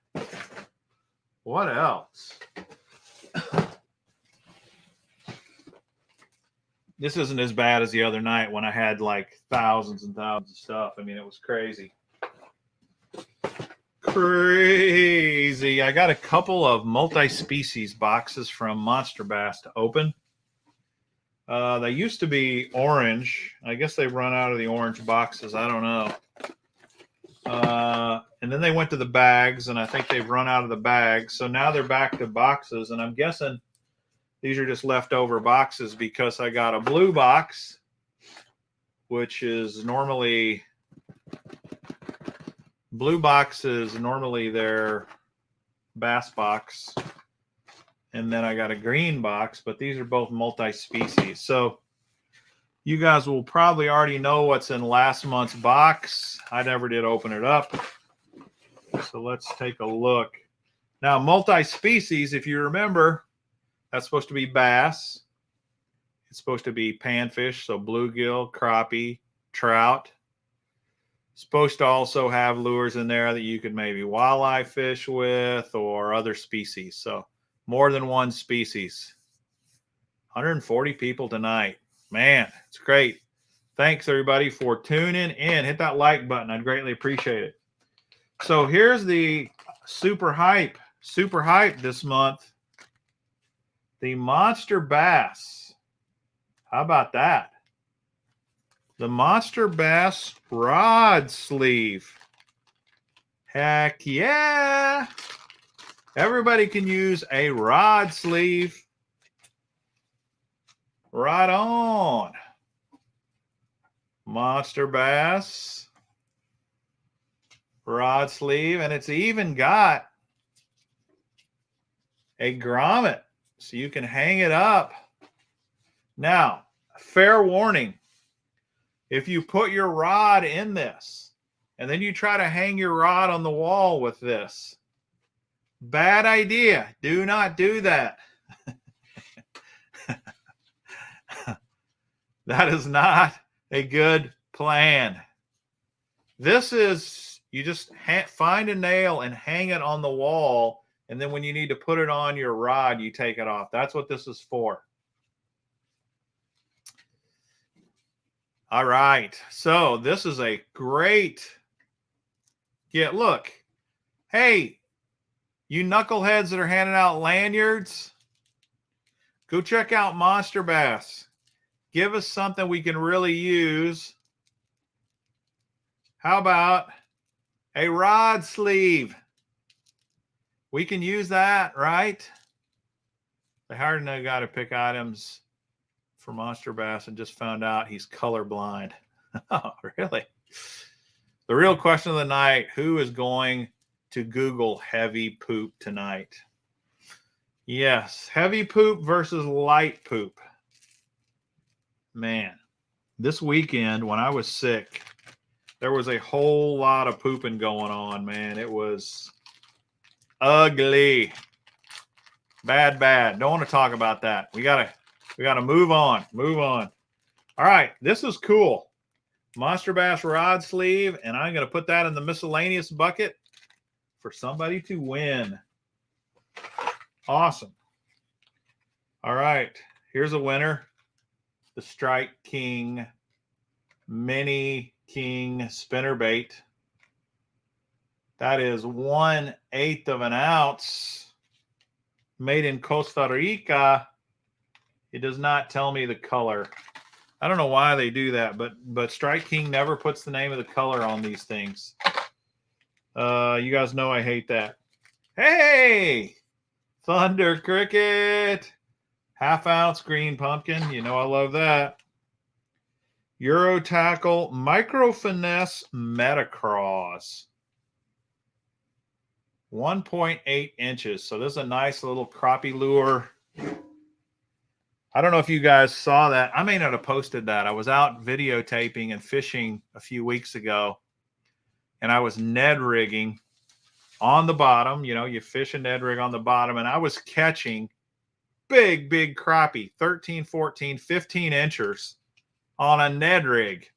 What else? This isn't as bad as the other night when I had like thousands and thousands of stuff. I mean, it was crazy. Crazy. I got a couple of multi-species boxes from Monsterbass to open. They used to be orange. I guess they've run out of the orange boxes. I don't know. And then they went to the bags, and I think they've run out of the bags. So now they're back to boxes, and I'm guessing these are just leftover boxes because I got a blue box, which is normally blue box is normally their bass box. And then I got a green box, but these are both multi-species. So you guys will probably already know what's in last month's box. I never did open it up. So let's take a look. Now, multi-species, if you remember, that's supposed to be bass. It's supposed to be panfish, so bluegill, crappie, trout. Supposed to also have lures in there that you could maybe walleye fish with or other species. So more than one species. 140 people tonight. Man, it's great. Thanks, everybody, for tuning in. Hit that like button. I'd greatly appreciate it. So here's the super hype this month. The Monsterbass. How about that? The Monsterbass rod sleeve. Heck yeah. Everybody can use a rod sleeve. Right on. Monsterbass rod sleeve. And it's even got a grommet, so you can hang it up. Now, fair warning. If you put your rod in this, and then you try to hang your rod on the wall with this, bad idea. Do not do that. That is not a good plan. This is, you just find a nail and hang it on the wall, and then when you need to put it on your rod, you take it off. That's what this is for. All right. So this is a great get. Look, hey, you knuckleheads that are handing out lanyards, go check out Monsterbass. Give us something we can really use. How about a rod sleeve? We can use that, right? They hired a guy to pick items for Monsterbass and just found out he's colorblind. Oh, really? The real question of the night, who is going to Google heavy poop tonight? Yes, heavy poop versus light poop. Man, this weekend when I was sick, there was a whole lot of pooping going on, man. It was ugly. Bad. Don't want to talk about that. We gotta move on. All right, this is cool. Monsterbass rod sleeve, and I'm going to put that in the miscellaneous bucket for somebody to win. Awesome. All right, here's a winner. The Strike King Mini King spinnerbait. That is 1/8 of an ounce. Made in Costa Rica. It does not tell me the color. I don't know why they do that, but Strike King never puts the name of the color on these things. You guys know I hate that. Hey! Thunder Cricket. 1/2 ounce green pumpkin. You know I love that. Euro Tackle Micro Finesse Metacross. 1.8 inches. So this is a nice little crappie lure. I don't know if you guys saw that. I may not have posted that. I was out videotaping and fishing a few weeks ago, and I was Ned rigging on the bottom. You know, you fish a Ned rig on the bottom, and I was catching big crappie, 13, 14, 15 inchers on a Ned rig.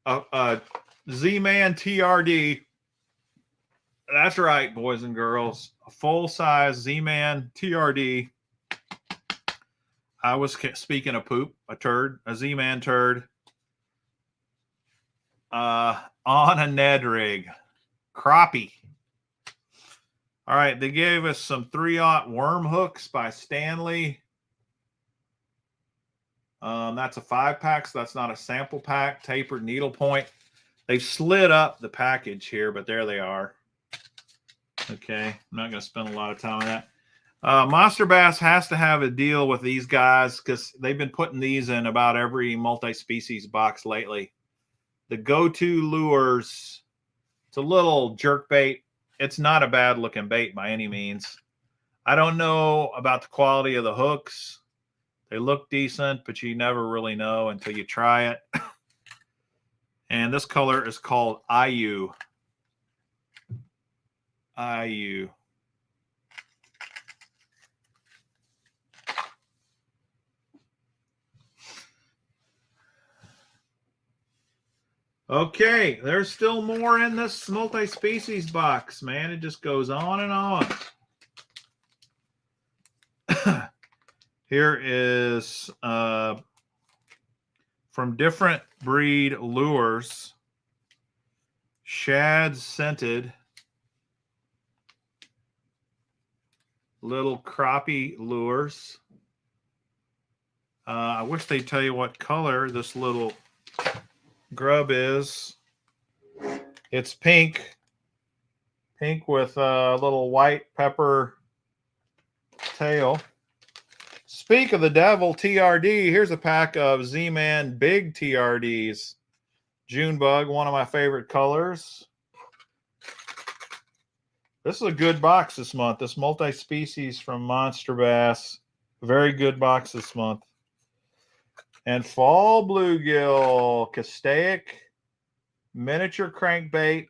A Z-Man TRD. That's right, boys and girls. A full-size Z-Man TRD. I was speaking of poop, a turd, a Z-Man turd, on a Ned rig. Crappie. All right, they gave us some 3/0 worm hooks by Stanley. That's a 5-pack, so that's not a sample pack. Tapered needle point. They've slid up the package here, but there they are. Okay, I'm not going to spend a lot of time on that. Monsterbass has to have a deal with these guys because they've been putting these in about every multi-species box lately. The go-to lures, it's a little jerk bait. It's not a bad looking bait by any means. I don't know about the quality of the hooks. They look decent, but you never really know until you try it. And this color is called IU. IU. Okay, there's still more in this multi-species box, man. It just goes on and on. Here is from different breed lures. Shad scented little crappie lures. I wish they'd tell you what color this little grub is. It's pink. Pink with a little white pepper tail. Speak of the devil, TRD. Here's a pack of Z-Man big TRDs. Junebug, one of my favorite colors. This is a good box this month. This multi-species from Monsterbass. Very good box this month. And fall bluegill, castaic, miniature crankbait.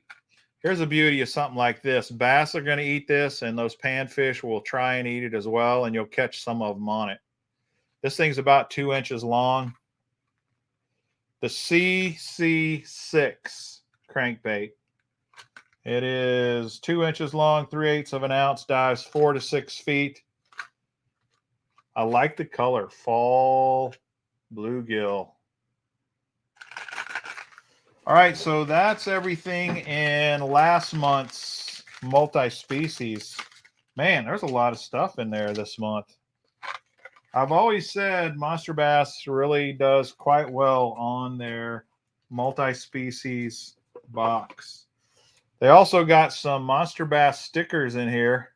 Here's the beauty of something like this. Bass are going to eat this, and those panfish will try and eat it as well, and you'll catch some of them on it. This thing's about 2 inches long. The CC6 crankbait. It is 2 inches long, 3/8 of an ounce, dives 4 to 6 feet. I like the color, fall bluegill. All right, so that's everything in last month's multi-species. Man, there's a lot of stuff in there this month. I've always said Monsterbass really does quite well on their multi-species box. They also got some Monsterbass stickers in here.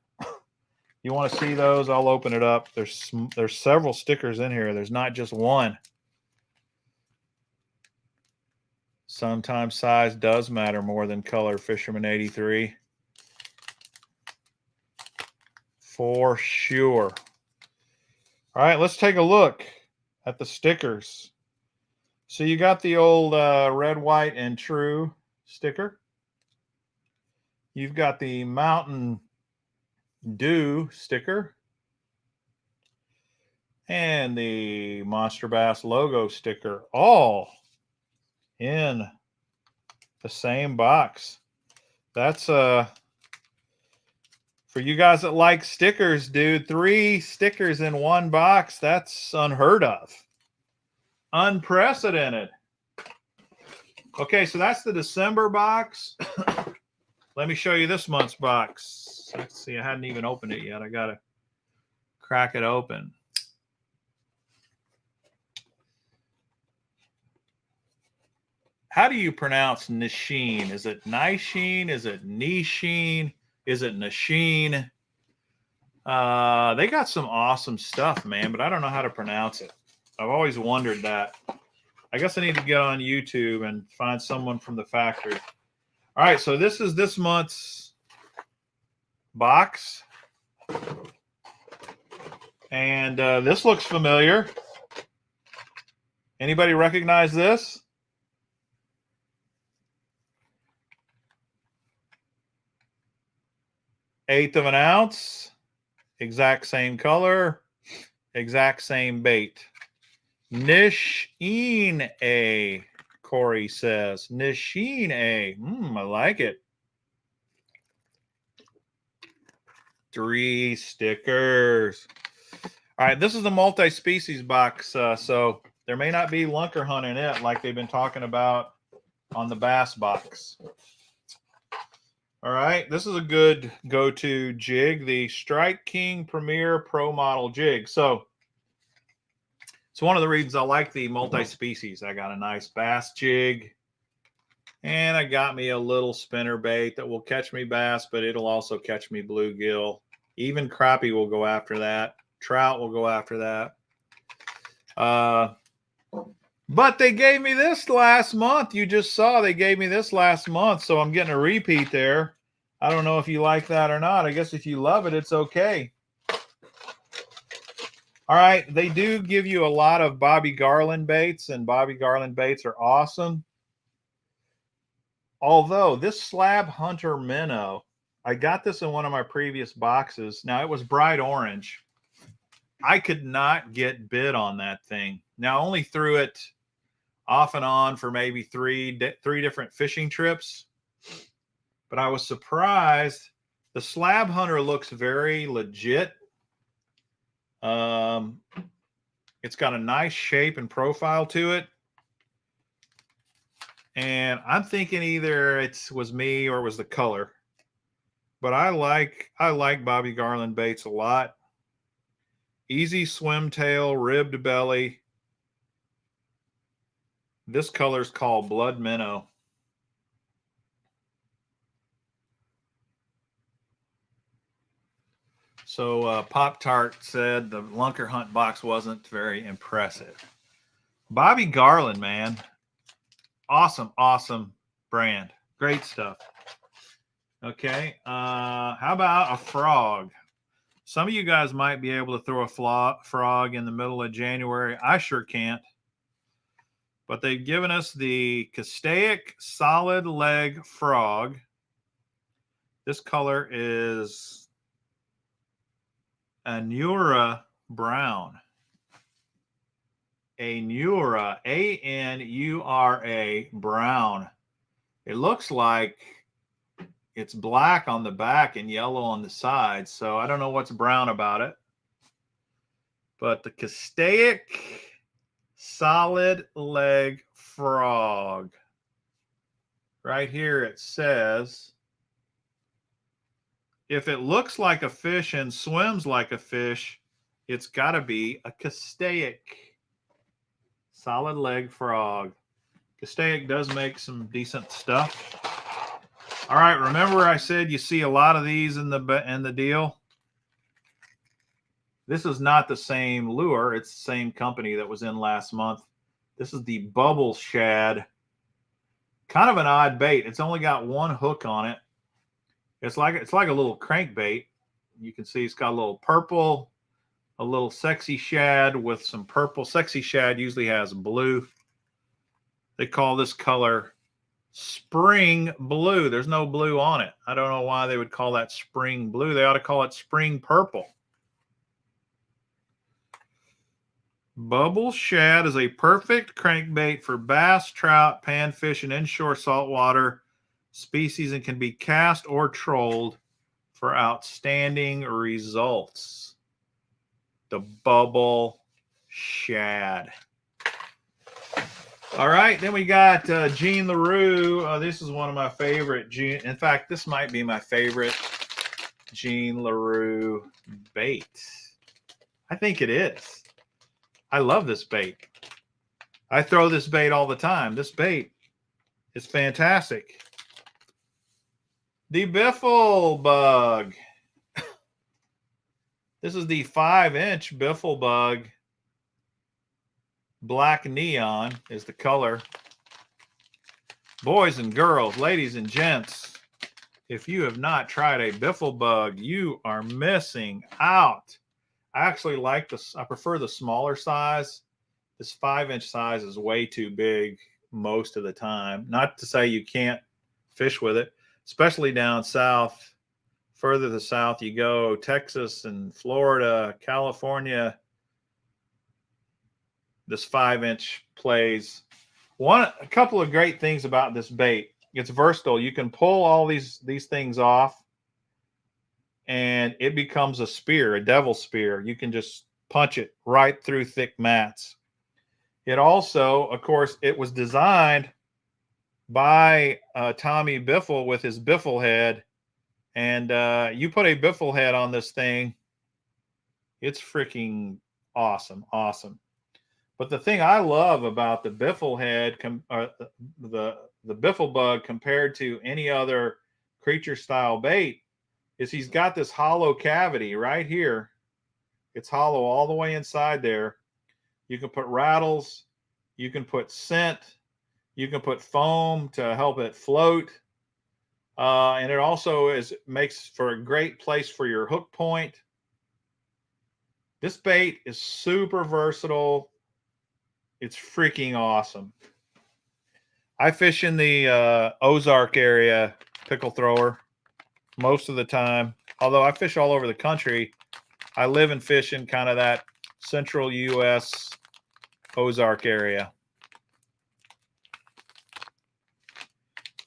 You want to see those? I'll open it up. There's several stickers in here. There's not just one. Sometimes size does matter more than color, Fisherman 83. For sure. All right, let's take a look at the stickers. So you got the old red, white, and true sticker. You've got the Mountain Dew sticker. and the Monsterbass logo sticker, all in the same box. That's for you guys that like stickers, dude. 3 stickers in one box. That's unheard of. Unprecedented. Okay, so that's the December box. Let me show you this month's box. Let's see, I hadn't even opened it yet. I gotta crack it open. How do you pronounce Nisheen? Is it Nisheen? Is it Nisheen? Is it Nisheen? They got some awesome stuff, man, but I don't know how to pronounce it. I've always wondered that. I guess I need to get on YouTube and find someone from the factory. All right, so this is this month's box. And this looks familiar. Anybody recognize this? 1/8 of an ounce. Exact same color. Exact same bait. Nisheen A, Corey says. Nisheen A. I like it. 3 stickers. All right, this is the multi-species box, so there may not be lunker hunt in it like they've been talking about on the bass box. All right, this is a good go-to jig, the Strike King Premier Pro Model jig. So it's one of the reasons I like the multi-species. I got a nice bass jig, and I got me a little spinner bait that will catch me bass, but it'll also catch me bluegill. Even crappie will go after that. Trout will go after that. But they gave me this last month. You just saw they gave me this last month, so I'm getting a repeat there. I don't know if you like that or not. I guess if you love it, it's okay. All right, they do give you a lot of Bobby Garland baits, and Bobby Garland baits are awesome. Although this Slab Hunter minnow, I got this in one of my previous boxes. Now, it was bright orange. I could not get bid on that thing. Now, I only threw it off and on for maybe three different fishing trips, but I was surprised. The Slab Hunter looks very legit. It's got a nice shape and profile to it. And I'm thinking either it was me or it was the color. But I like Bobby Garland baits a lot. Easy swim tail, ribbed belly. This color is called Blood Minnow. So Pop-Tart said the Lunker Hunt box wasn't very impressive. Bobby Garland, man. Awesome, awesome brand. Great stuff. Okay. How about a frog? Some of you guys might be able to throw a frog in the middle of January. I sure can't. But they've given us the Castaic Solid Leg Frog. This color is Anura Brown. Anura, A-N-U-R-A, brown. It looks like it's black on the back and yellow on the sides, so I don't know what's brown about it. But the Castaic Solid Leg Frog. Right here it says, if it looks like a fish and swims like a fish, it's got to be a Castaic Solid Leg Frog. Castaic does make some decent stuff. All right, remember I said you see a lot of these in the deal? This is not the same lure. It's the same company that was in last month. This is the Bubble Shad. Kind of an odd bait. It's only got one hook on it. It's like a little crankbait. You can see it's got a little purple, a little sexy shad with some purple. Sexy shad usually has blue. They call this color spring blue. There's no blue on it. I don't know why they would call that spring blue. They ought to call it spring purple. Bubble shad is a perfect crankbait for bass, trout, panfish, and inshore saltwater species and can be cast or trolled for outstanding results. The bubble shad. All right, then we got Jean LaRue. This is one of my favorite. In fact, this might be my favorite Jean LaRue bait. I think it is. I love this bait. I throw this bait all the time. This bait is fantastic. The Biffle Bug. This is the 5-inch Biffle Bug. Black neon is the color. Boys and girls, ladies and gents, if you have not tried a Biffle Bug, you are missing out. I actually like this. I prefer the smaller size. This 5-inch size is way too big most of the time. Not to say you can't fish with it, especially down south. Further to the south you go, Texas and Florida, California, this 5-inch plays. A couple of great things about this bait. It's versatile. You can pull all these things off and it becomes a spear, a devil spear. You can just punch it right through thick mats. It also, of course, it was designed by Tommy Biffle with his Biffle head. And you put a Biffle head on this thing, it's freaking awesome, awesome. But the thing I love about the Biffle head, the Biffle Bug compared to any other creature style bait, is he's got this hollow cavity right here. It's hollow all the way inside there. You can put rattles, you can put scent, you can put foam to help it float. And it also makes for a great place for your hook point. This bait is super versatile. It's freaking awesome. I fish in the Ozark area, pickle thrower, most of the time. Although I fish all over the country, I live and fish in kind of that central U.S. Ozark area.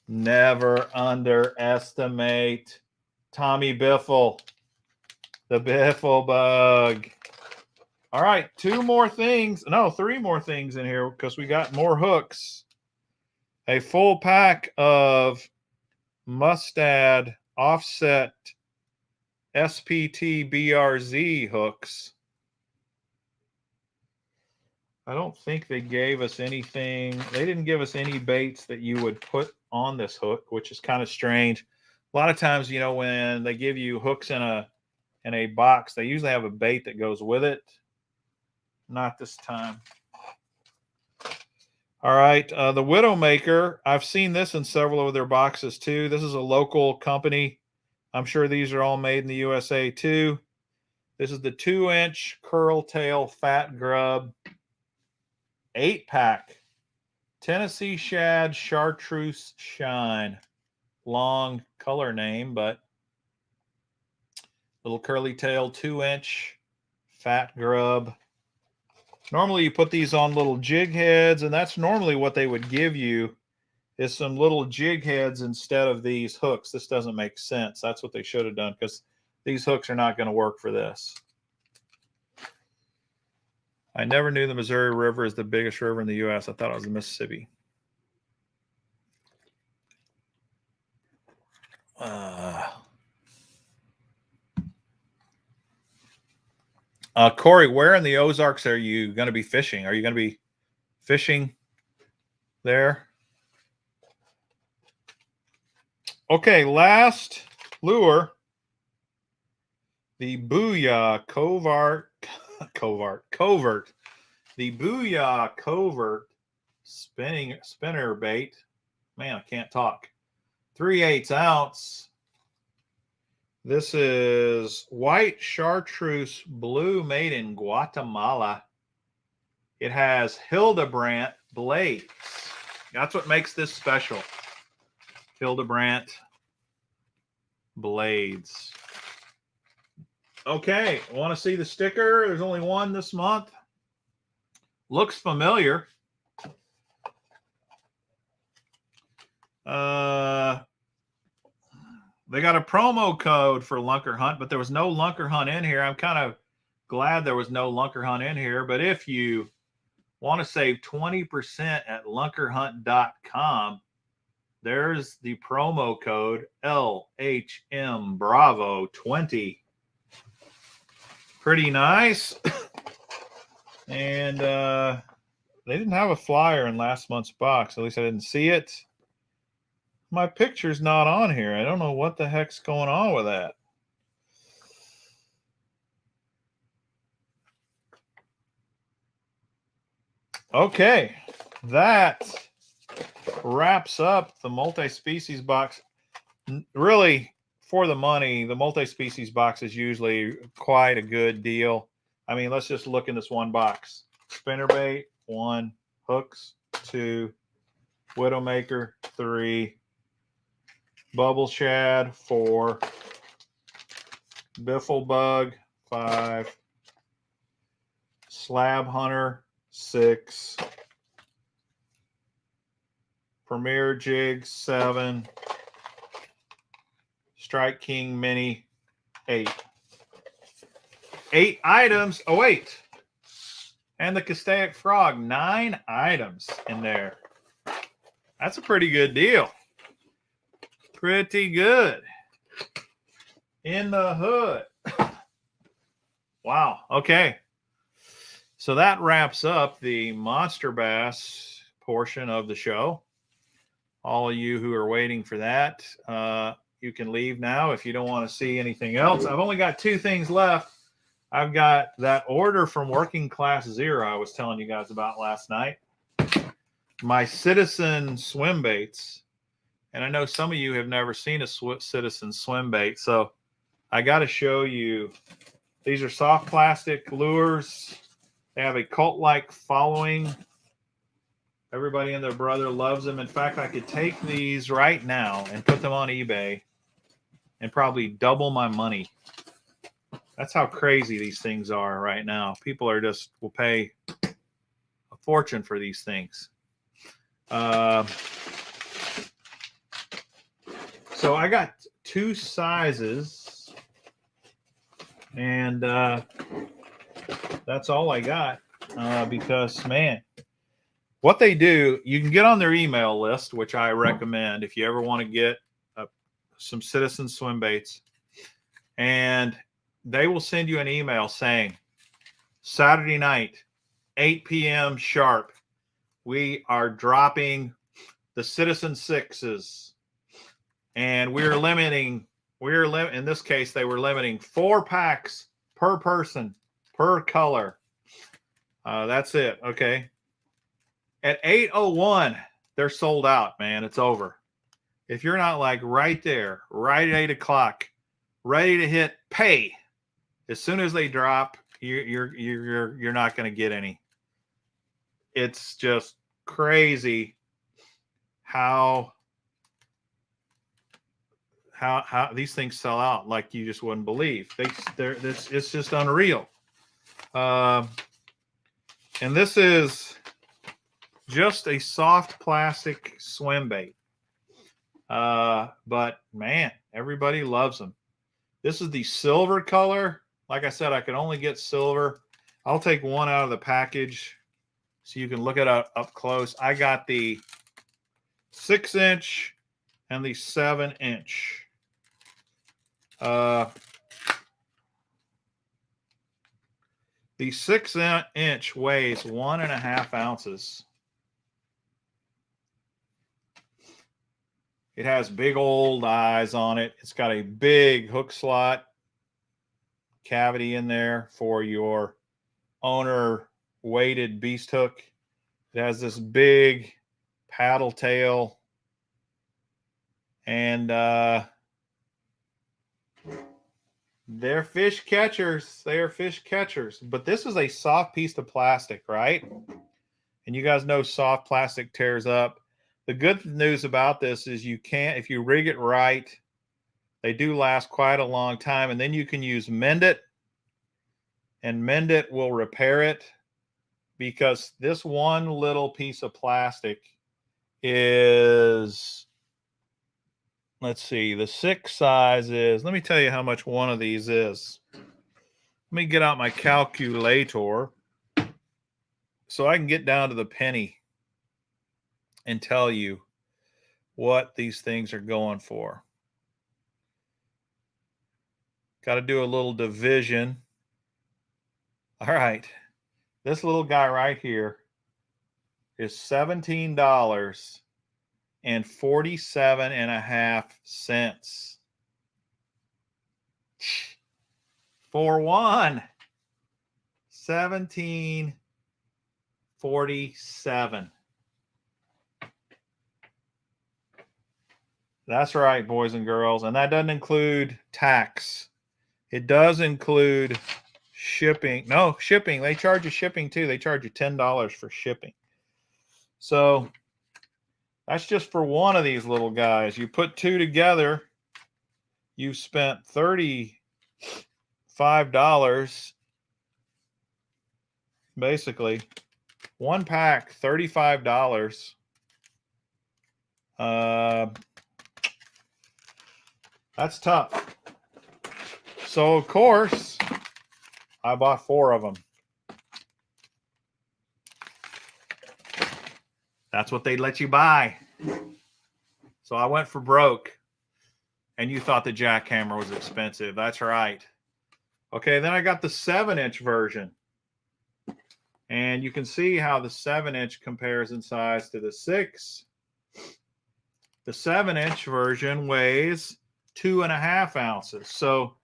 Never underestimate Tommy Biffle, the Biffle Bug. All right, 3 more things in here because we got more hooks. A full pack of Mustad offset SPT BRZ hooks. I don't think they gave us anything. They didn't give us any baits that you would put on this hook, which is kind of strange. A lot of times, you know, when they give you hooks in a box, they usually have a bait that goes with it. Not this time. All right, the Widowmaker. I've seen this in several of their boxes too. This is a local company. I'm sure these are all made in the USA too. This is the 2-inch curl tail fat grub 8-pack Tennessee Shad Chartreuse Shine. Long color name, but little curly tail 2-inch fat grub. Normally you put these on little jig heads, and that's normally what they would give you is some little jig heads instead of these hooks. This doesn't make sense. That's what they should have done because these hooks are not going to work for this. I never knew the Missouri River is the biggest river in the U.S. I thought it was the Mississippi. Corey, where in the Ozarks are you going to be fishing? Are you going to be fishing there? Okay, last lure. The Booyah Covert. The Booyah Covert spinner bait. Man, I can't talk. 3/8 ounce. This is white chartreuse blue made in Guatemala. It has Hildebrandt blades. That's what makes this special. Hildebrandt blades. Okay, want to see the sticker? There's only one this month. Looks familiar. They got a promo code for Lunker Hunt, but there was no Lunker Hunt in here. I'm kind of glad there was no Lunker Hunt in here. But if you want to save 20% at lunkerhunt.com, there's the promo code LHM Bravo 20. Pretty nice. And they didn't have a flyer in last month's box. At least I didn't see it. My picture's not on here. I don't know what the heck's going on with that. Okay, that wraps up the multi-species box. Really, for the money, the multi-species box is usually quite a good deal. I mean, let's just look in this one box. Spinnerbait, 1. Hooks, 2. Widowmaker, 3. Bubble shad, 4. Biffle bug, 5. Slab hunter, 6. Premier jig, 7. Strike King mini, 8. 8 items. Oh, wait. And the Castaic frog, 9 items in there. That's a pretty good deal. Pretty good. In the hood. Wow. Okay. So that wraps up the Monsterbass portion of the show. All of you who are waiting for that, you can leave now if you don't want to see anything else. I've only got 2 things left. I've got that order from Working Class Zero I was telling you guys about last night. My Citizen swim baits. And I know some of you have never seen a Citizen swim bait. So I got to show you. These are soft plastic lures. They have a cult-like following. Everybody and their brother loves them. In fact, I could take these right now and put them on eBay and probably double my money. That's how crazy these things are right now. People are just will pay a fortune for these things. So I got 2 sizes, and that's all I got because, man, what they do, you can get on their email list, which I recommend if you ever want to get some Citizen swim baits, and they will send you an email saying, Saturday night, 8 p.m. sharp, we are dropping the Citizen 6s. And in this case, they were limiting 4 packs per person, per color. That's it. Okay. At 8:01, they're sold out, man. It's over. If you're not like right there, right at 8 o'clock, ready to hit pay, as soon as they drop, you're not going to get any. It's just crazy how these things sell out like you just wouldn't believe. It's just unreal. And this is just a soft plastic swim bait. But man, everybody loves them. This is the silver color. Like I said, I can only get silver. I'll take one out of the package so you can look at it up close. I got the 6-inch and the 7-inch. The 6-inch weighs 1.5 ounces. It has big old eyes on it. It's got a big hook slot cavity in there for your owner weighted beast hook. It has this big paddle tail, and they're fish catchers. They are fish catchers. But this is a soft piece of plastic, right? And you guys know soft plastic tears up. The good news about this is you can't, if you rig it right, they do last quite a long time. And then you can use Mend It, and Mend It will repair it. because this one little piece of plastic is, let's see, the 6 size is, let me tell you how much one of these is. Let me get out my calculator so I can get down to the penny and tell you what these things are going for. Got to do a little division. All right. This little guy right here is $17.47.5 for one. $17.47. That's right, boys and girls. And that doesn't include tax. It does include shipping. No, shipping. They charge you shipping too. They charge you $10 for shipping. So that's just for one of these little guys. You put two together, you've spent $35. Basically, one pack, $35. That's tough. So, of course, I bought 4 of them. That's what they let you buy. So I went for broke. And you thought the jackhammer was expensive. That's right. Okay, then I got the 7-inch version. And you can see how the 7-inch compares in size to the 6. The 7-inch version weighs 2.5 ounces. So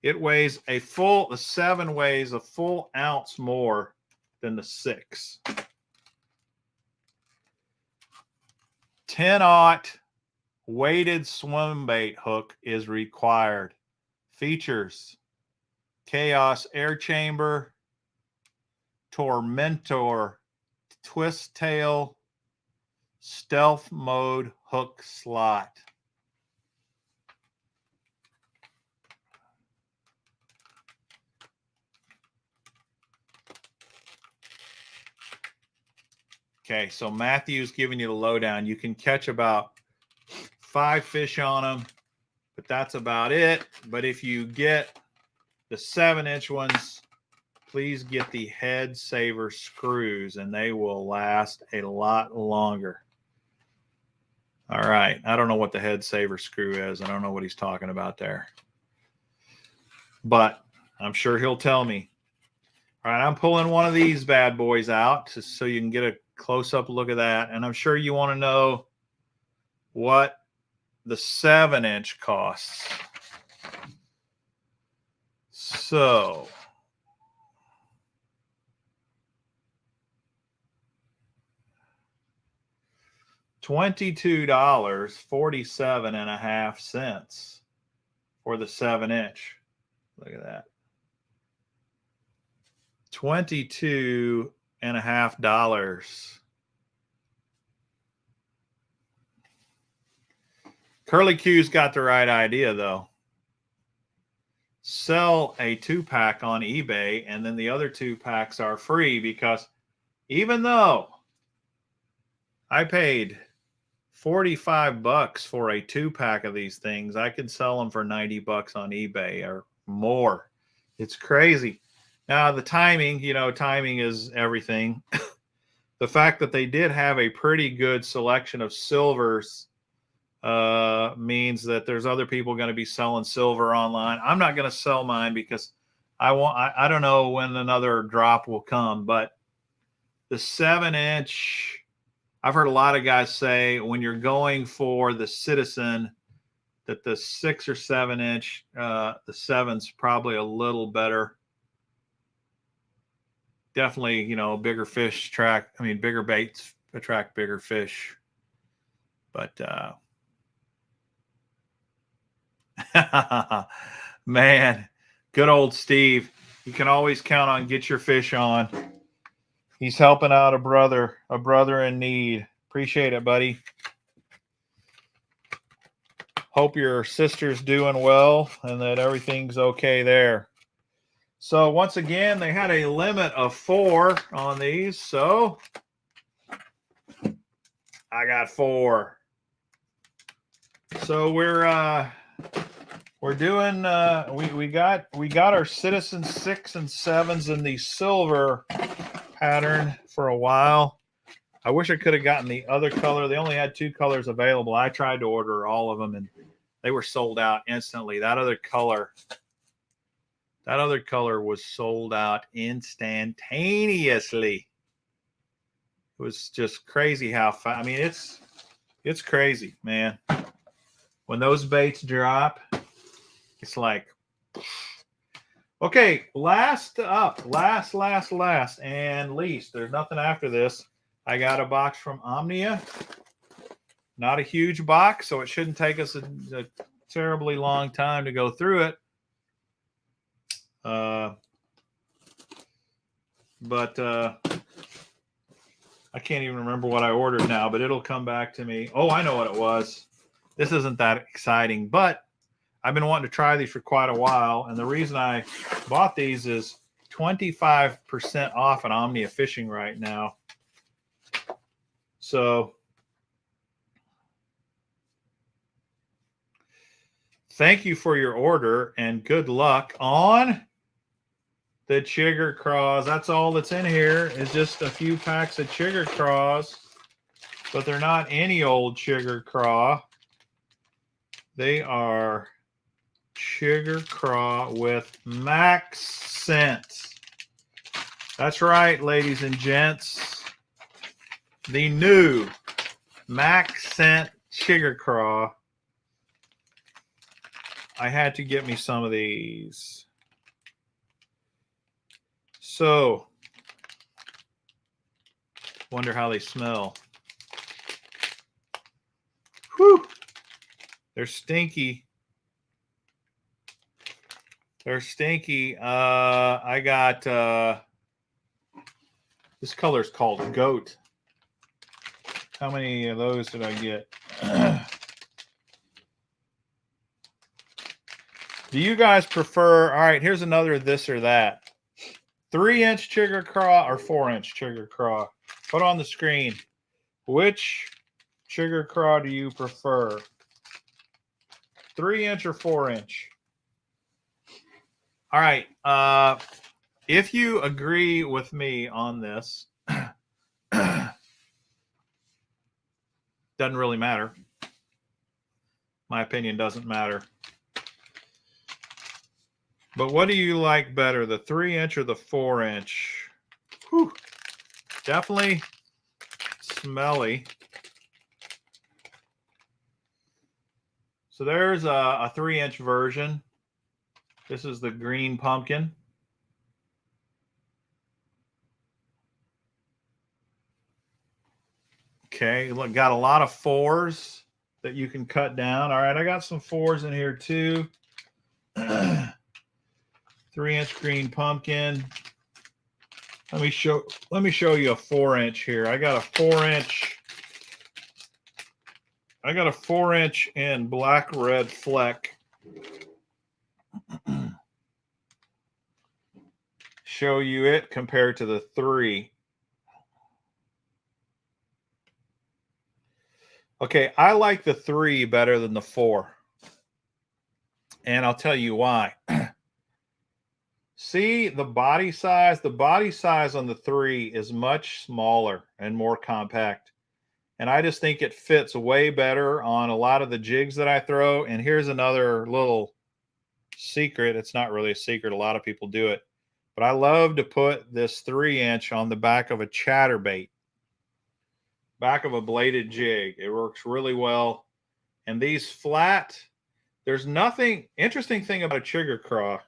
it weighs a full, the 7 weighs a full ounce more than the 6. 10-aught weighted swim bait hook is required. Features: Chaos air chamber, Tormentor twist tail, stealth mode hook slot. Okay, so Matthew's giving you the lowdown. You can catch about 5 fish on them, but that's about it. But if you get the 7-inch ones, please get the head saver screws, and they will last a lot longer. All right. I don't know what the head saver screw is. I don't know what he's talking about there, but I'm sure he'll tell me. All right. I'm pulling one of these bad boys out just so you can get a close-up look at that. And I'm sure you want to know what the 7-inch costs. So $22.47.5 for the 7-inch. Look at that. $22.50. Curly Q's got the right idea, though. Sell a 2-pack on eBay, and then the other 2 packs are free, because even though I paid $45 for a 2-pack of these things, I could sell them for $90 on eBay or more. It's crazy. Now, the timing, you know, timing is everything. The fact that they did have a pretty good selection of silvers means that there's other people going to be selling silver online. I'm not going to sell mine because I don't know when another drop will come, but the 7-inch, I've heard a lot of guys say when you're going for the Citizen that the 6 or 7-inch, the 7's probably a little better. Definitely, you know, bigger fish bigger baits attract bigger fish. But man, good old Steve. You can always count on Get Your Fish On. He's helping out a brother in need. Appreciate it, buddy. Hope your sister's doing well and that everything's okay there. So once again, they had a limit of 4 on these. So I got 4. So we're doing we got our Citizen 6 and 7s in the silver pattern for a while. I wish I could have gotten the other color. They only had 2 colors available. I tried to order all of them and they were sold out instantly. That other color was sold out instantaneously. It was just crazy how fast. I mean, it's crazy, man. When those baits drop, it's like, okay, last and least. There's nothing after this. I got a box from Omnia. Not a huge box, so it shouldn't take us a terribly long time to go through it. But I can't even remember what I ordered now, but it'll come back to me. Oh, I know what it was. This isn't that exciting, but I've been wanting to try these for quite a while. And the reason I bought these is 25% off at Omnia Fishing right now. So thank you for your order and good luck on the Chigger Craws. That's all that's in here is just a few packs of Chigger Craws, but they're not any old Chigger Craw. They are Chigger Craw with max scent. That's right, ladies and gents. The new max scent Chigger Craw. I had to get me some of these. So, wonder how they smell. Whew. They're stinky. They're stinky. I got, this color is called Goat. How many of those did I get? Do you guys prefer, all right, here's another this or that. 3-inch Chigger Craw or 4-inch Chigger Craw? Put on the screen. Which Chigger Craw do you prefer? 3-inch or 4-inch? All right. If you agree with me on this, doesn't really matter. My opinion doesn't matter. But what do you like better, the 3-inch or the 4-inch? Whew. Definitely smelly. So there's a 3-inch version. This is the green pumpkin. Okay, look, got a lot of 4s that you can cut down. All right, I got some 4s in here too. 3-inch green pumpkin. Let me show you a 4-inch here. I got a 4-inch in black red fleck. Show you it compared to the 3. Okay, I like the 3 better than the 4. And I'll tell you why. See the body size? The body size on the 3 is much smaller and more compact. And I just think it fits way better on a lot of the jigs that I throw. And here's another little secret. It's not really a secret. A lot of people do it. But I love to put this 3-inch on the back of a chatterbait. Back of a bladed jig. It works really well. And these flat, there's nothing interesting thing about a Chigger Craw.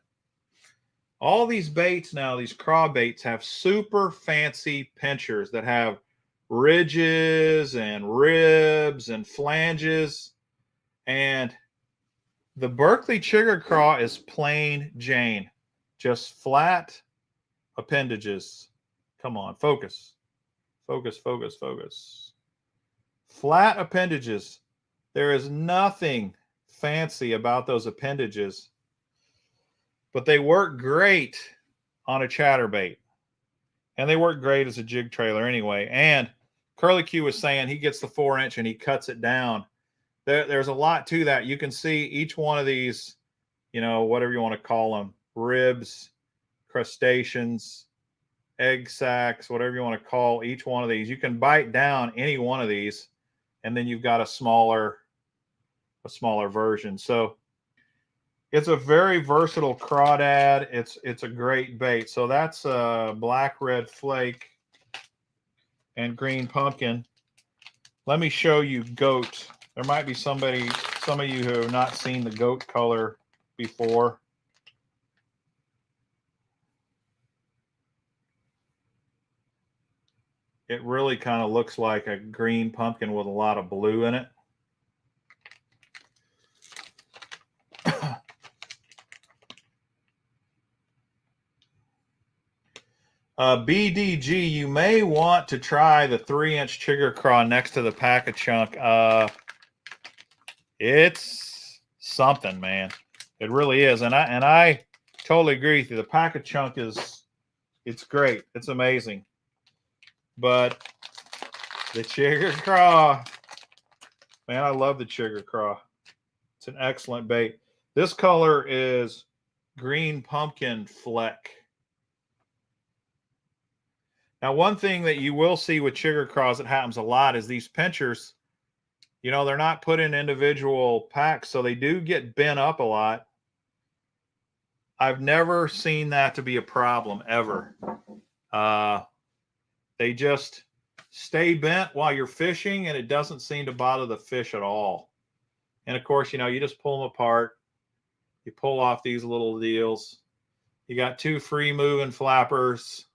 All these baits now, these craw baits have super fancy pinchers that have ridges and ribs and flanges. And the Berkeley Chigger Craw is plain Jane. Just flat appendages. Come on, focus. Focus, focus, focus. Flat appendages. There is nothing fancy about those appendages. But they work great on a chatterbait. And they work great as a jig trailer anyway. And Curly Q was saying he gets the 4-inch and he cuts it down. There's a lot to that. You can see each one of these, you know, whatever you want to call them, ribs, crustaceans, egg sacs, whatever you want to call each one of these. You can bite down any one of these, and then you've got a smaller version. So it's a very versatile crawdad. It's a great bait. So that's black red flake and green pumpkin. Let me show you goat. There might be some of you who have not seen the goat color before. It really kind of looks like a green pumpkin with a lot of blue in it. BDG, you may want to try the 3-inch chigger craw next to the pack a chunk. It's something, man. It really is. And I totally agree with you. The pack a chunk it's great. It's amazing. But the chigger craw, man, I love the chigger craw. It's an excellent bait. This color is green pumpkin fleck. Now, one thing that you will see with chigger craws that happens a lot is these pinchers, you know, they're not put in individual packs, so they do get bent up a lot. I've never seen that to be a problem, ever. They just stay bent while you're fishing, and it doesn't seem to bother the fish at all. And, of course, you know, you just pull them apart. You pull off these little deals. You got 2 free-moving flappers.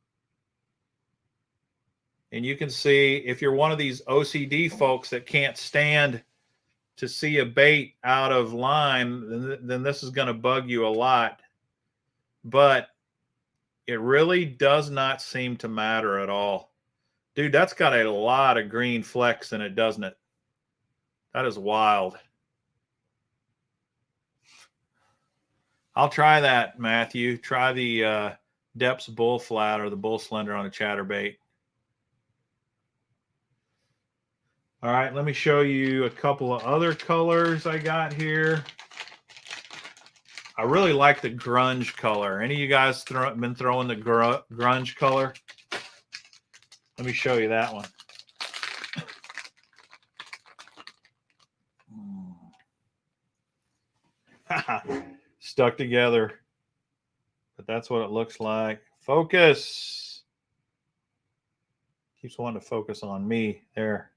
And you can see, if you're one of these OCD folks that can't stand to see a bait out of line, then this is going to bug you a lot. But it really does not seem to matter at all. Dude, that's got a lot of green flecks in it, doesn't it? That is wild. I'll try that, Matthew. Try the Depths Bull Flat or the Bull Slender on a chatterbait. All right, let me show you a couple of other colors I got here. I really like the grunge color. Any of you guys been throwing the grunge color? Let me show you that one. Stuck together. But that's what it looks like. Focus. Keeps wanting to focus on me there.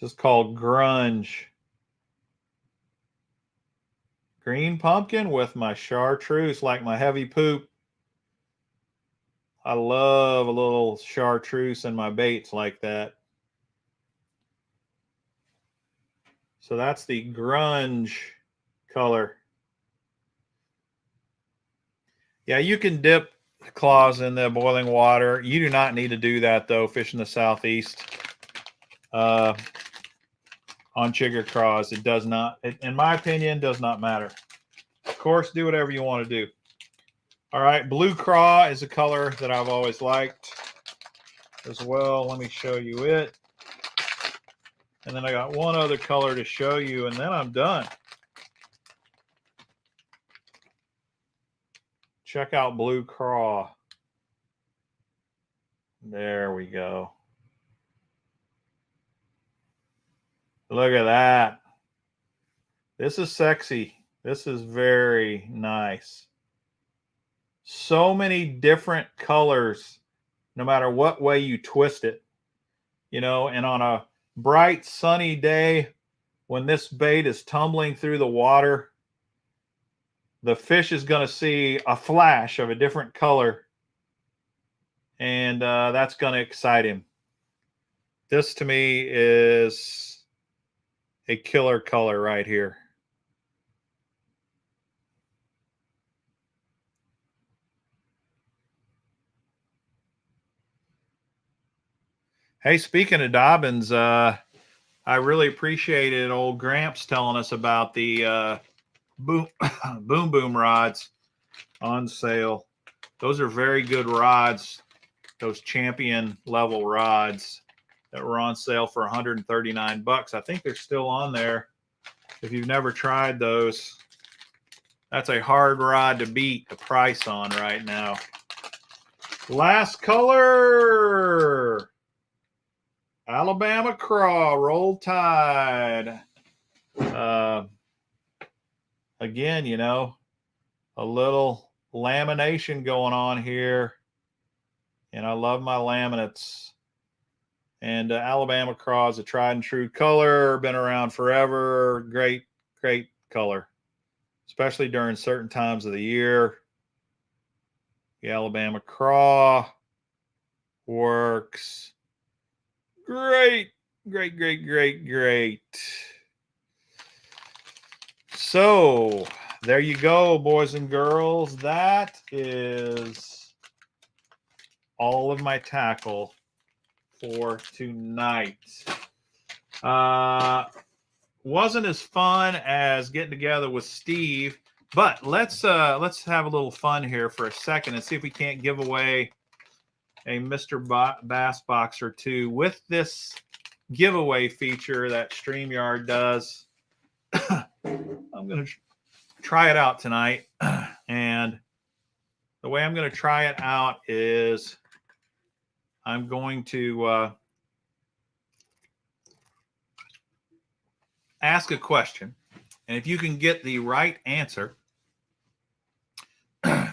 This is called grunge. Green pumpkin with my chartreuse, like my heavy poop. I love a little chartreuse in my baits like that. So that's the grunge color. Yeah, you can dip claws in the boiling water. You do not need to do that, though, fishing the Southeast. On chigger craws, it does not, in my opinion, does not matter. Of course, do whatever you want to do. All right, blue craw is a color that I've always liked as well. Let me show you it. And then I got one other color to show you, and then I'm done. Check out blue craw. There we go. Look at that. This is sexy. This is very nice. So many different colors, no matter what way you twist it. You know, and on a bright, sunny day, when this bait is tumbling through the water, the fish is going to see a flash of a different color, and that's going to excite him. This, to me, is a killer color right here. Hey, speaking of Dobbins, I really appreciated old Gramps telling us about the boom rods. on sale. Those are very good rods. Those champion level rods that were on sale for 139 bucks. I think they're still on there. If you've never tried those, that's a hard rod to beat the price on right now. Last color, Alabama Craw, Roll Tide. Again, you know, a little lamination going on here. And I love my laminates. And Alabama Craw is a tried and true color, been around forever. Great, great color, especially during certain times of the year. The Alabama Craw works great, great, great, great, great. So there you go, boys and girls. That is all of my tackle for tonight. Wasn't as fun as getting together with Steve, but let's have a little fun here for a second and see if we can't give away a Mr. Bass box or two with this giveaway feature that StreamYard does. I'm going to try it out tonight, and the way I'm going to try it out is I'm going to ask a question, and if you can get the right answer,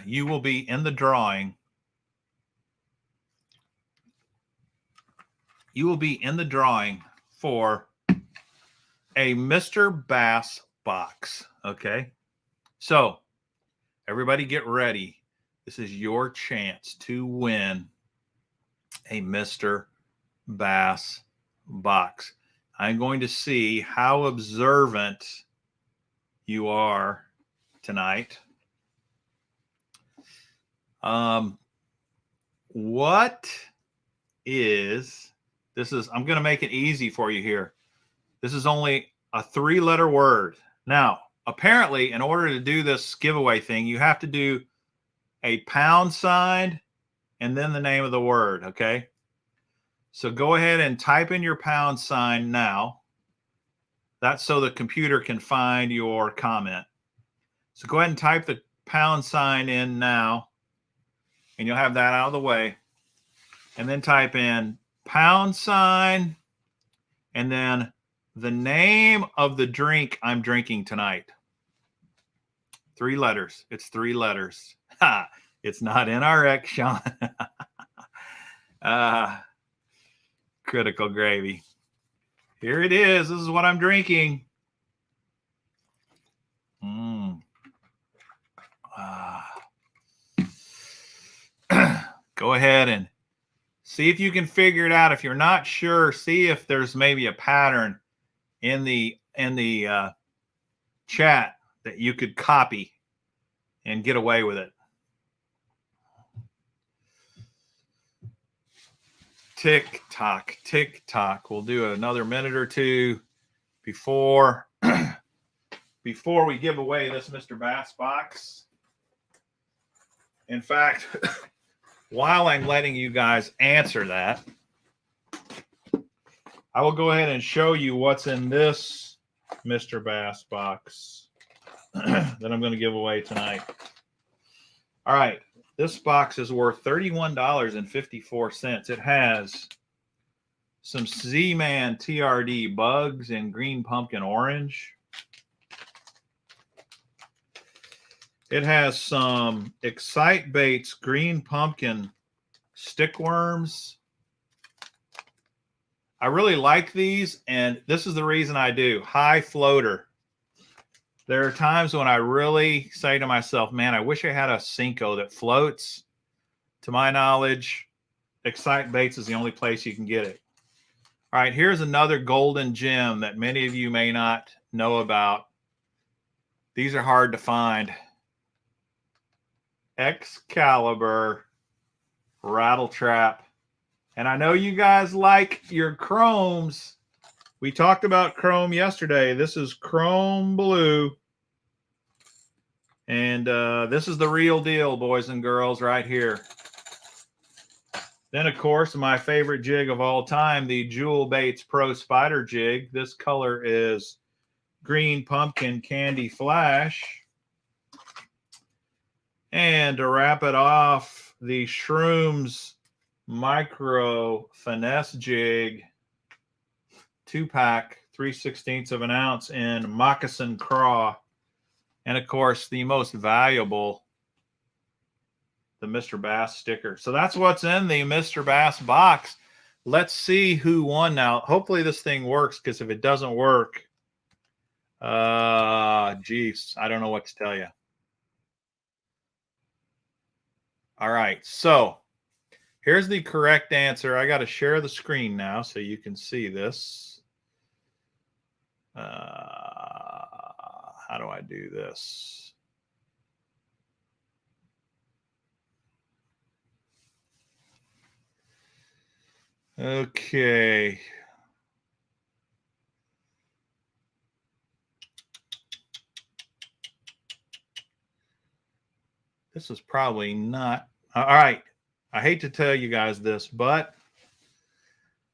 you will be in the drawing. You will be in the drawing for a Mr. Bass box. Okay, so everybody get ready. This is your chance to win a Mr. Bass box. I'm going to see how observant you are tonight. What is this? I'm going to make it easy for you here. This is only a 3-letter word. Now, apparently, in order to do this giveaway thing, you have to do a pound sign and then the name of the word, okay? So go ahead and type in your pound sign now. That's so the computer can find your comment. So go ahead and type the pound sign in now, and you'll have that out of the way. And then type in pound sign and then the name of the drink I'm drinking tonight. 3 letters. It's 3 letters. Ha! It's not NRX, Sean. Critical gravy. Here it is. This is what I'm drinking. Go ahead and see if you can figure it out. If you're not sure, see if there's maybe a pattern in the chat that you could copy and get away with it. Tick tock, tick tock. We'll do another minute or two before we give away this Mr. Bass box. In fact, while I'm letting you guys answer that, I will go ahead and show you what's in this Mr. Bass box that I'm going to give away tonight. All right. This box is worth $31.54. It has some Z-Man TRD bugs in green pumpkin orange. It has some Excite Baits green pumpkin stick worms. I really like these, and this is the reason I do. High floater. There are times when I really say to myself, man, I wish I had a Cinco that floats. To my knowledge, Excite Baits is the only place you can get it. All right, here's another golden gem that many of you may not know about. These are hard to find. Excalibur rattle trap. And I know you guys like your chromes. We talked about chrome yesterday. This is chrome blue. And this is the real deal, boys and girls, right here. Then, of course, my favorite jig of all time, the Jewel Baits Pro Spider Jig. This color is Green Pumpkin Candy Flash. And to wrap it off, the Shrooms Micro Finesse Jig, 2-pack, 3/16 of an ounce in Moccasin Craw. And, of course, the most valuable, the Mr. Bass sticker. So that's what's in the Mr. Bass box. Let's see who won now. Hopefully this thing works, because if it doesn't work, geez, I don't know what to tell you. All right, so here's the correct answer. I got to share the screen now so you can see this. How do I do this? Okay. This is probably not. All right. I hate to tell you guys this, but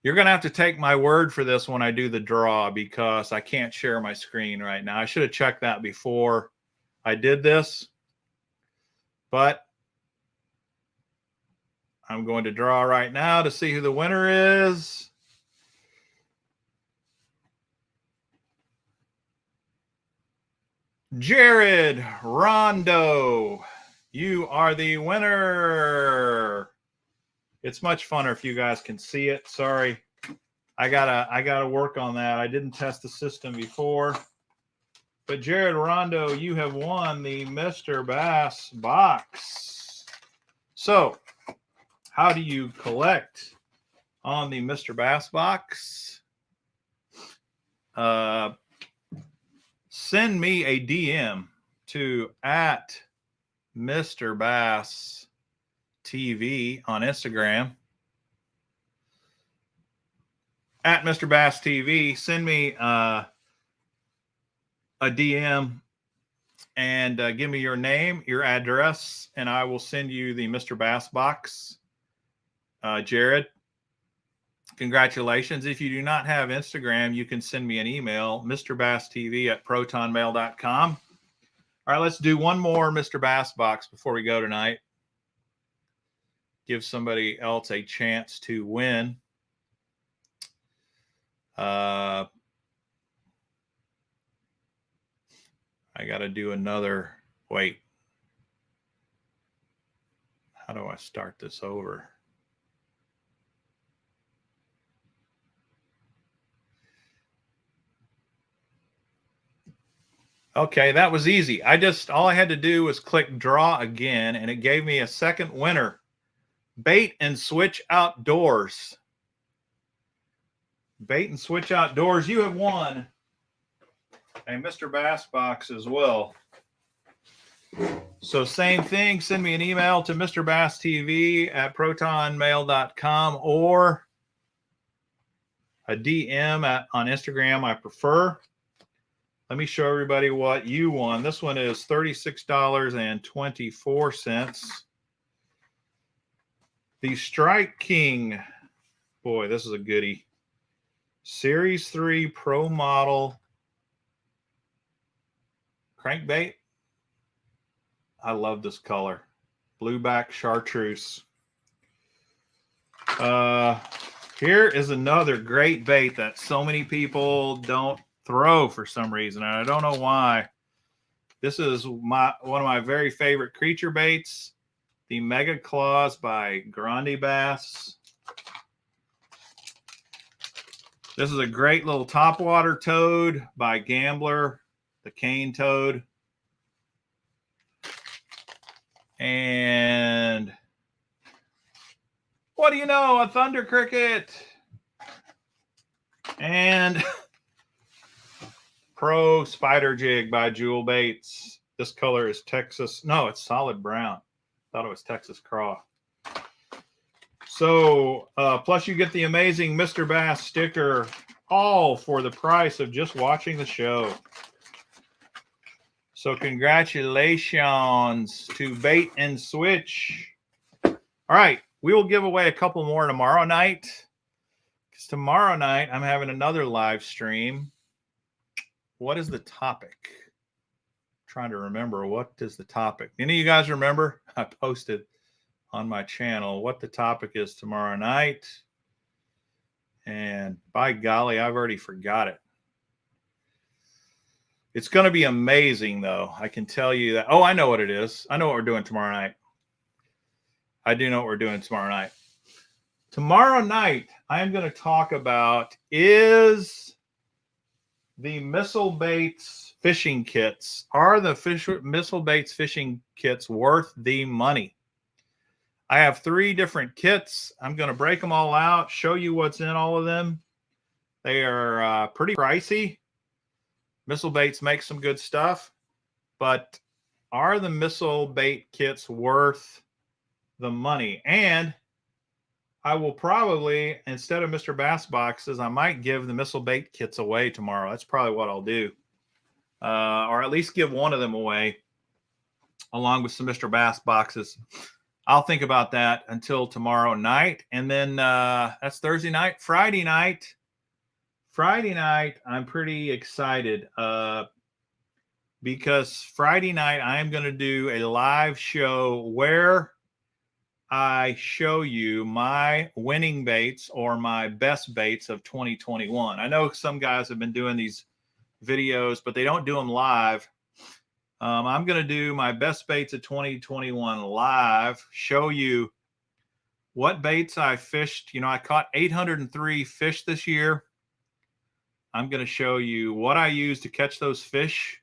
you're going to have to take my word for this when I do the draw, because I can't share my screen right now. I should have checked that before I did this, but I'm going to draw right now to see who the winner is. Jared Rondo, you are the winner. It's much funner if you guys can see it. Sorry, I gotta work on that. I didn't test the system before. But Jared Rondo, you have won the Mr. Bass box. So, how do you collect on the Mr. Bass box? Send me a DM to @Mr. Bass TV on Instagram. @Mr. Bass TV. Send me a DM and give me your name, your address, and I will send you the Mr. Bass box. Jared, congratulations. If you do not have Instagram, you can send me an email, mrbass.tv@protonmail.com. All right, let's do one more Mr. Bass box before we go tonight. Give somebody else a chance to win. I got to do another. Wait. How do I start this over? Okay, that was easy. All I had to do was click draw again, and it gave me a second winner. Bait and Switch Outdoors. Bait and Switch Outdoors, you have won a Mr. Bass box as well. So same thing, send me an email to mrbass.tv@protonmail.com or a DM on Instagram, I prefer. Let me show everybody what you won. This one is $36.24. The Strike King. Boy, this is a goodie. Series 3 Pro Model crankbait. I love this color. Blueback chartreuse. Here is another great bait that so many people don't throw for some reason, and I don't know why. This is one of my very favorite creature baits, the Mega Claws by Grande Bass. This is a great little topwater toad by Gambler, the cane toad. And what do you know? A thunder cricket. And Pro Spider Jig by Jewel Baits. This color is Texas. No, it's solid brown. Thought it was Texas Craw. So, plus you get the amazing Mr. Bass sticker, all for the price of just watching the show. So congratulations to Bait and Switch. All right, we will give away a couple more tomorrow night. Because tomorrow night I'm having another live stream. What is the topic? I'm trying to remember, what is the topic? Any of you guys remember? I posted on my channel what the topic is tomorrow night. And by golly, I've already forgot it. It's going to be amazing, though. I can tell you that. Oh, I know what it is. I know what we're doing tomorrow night. I do know what we're doing tomorrow night. Tomorrow night, I am going to talk about, is the Missile Baits fishing kits, are the Missile Baits fishing kits worth the money? I have 3 different kits. I'm going to break them all out, show you what's in all of them. They are pretty pricey. Missile Baits makes some good stuff, but are the Missile Bait kits worth the money? And I will probably, instead of Mr. Bass boxes, I might give the Missile Bait kits away tomorrow. That's probably what I'll do. Or at least give one of them away along with some Mr. Bass boxes. I'll think about that until tomorrow night. And then that's Thursday night. Friday night, I'm pretty excited because Friday night I am going to do a live show where I show you my winning baits or my best baits of 2021. I know some guys have been doing these videos, but they don't do them live. I'm going to do my best baits of 2021 live, show you what baits I fished. You know, I caught 803 fish this year. I'm going to show you what I used to catch those fish.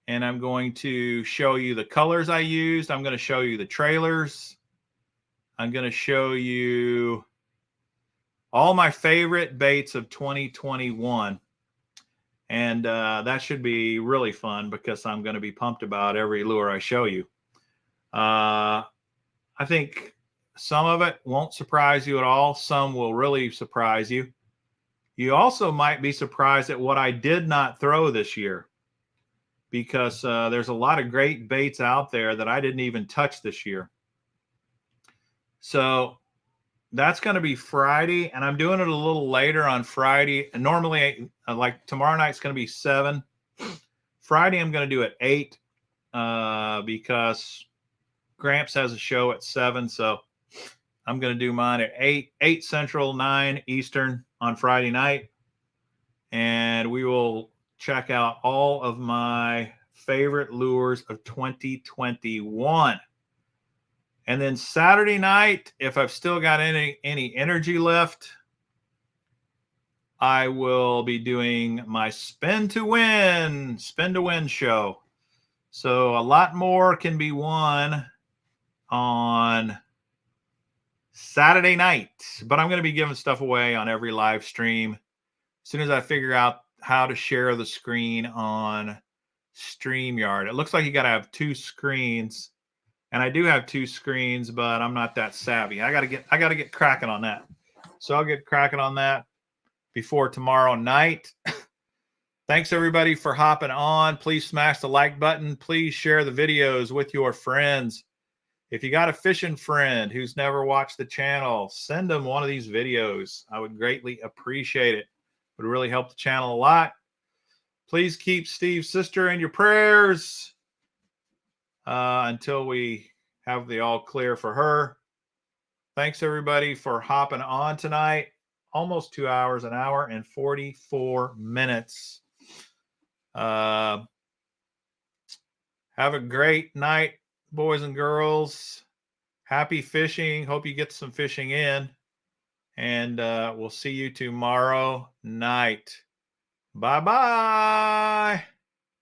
And I'm going to show you the colors I used. I'm going to show you the trailers. I'm going to show you all my favorite baits of 2021. And that should be really fun because I'm going to be pumped about every lure I show you. I think some of it won't surprise you at all. Some will really surprise you. You also might be surprised at what I did not throw this year, because there's a lot of great baits out there that I didn't even touch this year. So that's going to be Friday, and I'm doing it a little later on Friday. And normally, like tomorrow night's going to be 7. Friday, I'm going to do it 8 because Gramps has a show at 7. So I'm going to do mine at 8 Central, 9 Eastern on Friday night. And we will check out all of my favorite lures of 2021. And then Saturday night, if I've still got any energy left, I will be doing my spin to win show. So a lot more can be won on Saturday night, but I'm going to be giving stuff away on every live stream as soon as I figure out how to share the screen on StreamYard. It looks like you got to have 2 screens. And I do have 2 screens, but I'm not that savvy. I gotta get cracking on that. So I'll get cracking on that before tomorrow night. Thanks everybody for hopping on. Please smash the like button. Please share the videos with your friends. If you got a fishing friend who's never watched the channel, send them one of these videos. I would greatly appreciate it. It would really help the channel a lot. Please keep Steve's sister in your prayers. Until we have the all clear for her. Thanks everybody for hopping on tonight. Almost 2 hours, 1 hour and 44 minutes. Have a great night, boys and girls. Happy fishing. Hope you get some fishing in. And we'll see you tomorrow night. Bye-bye.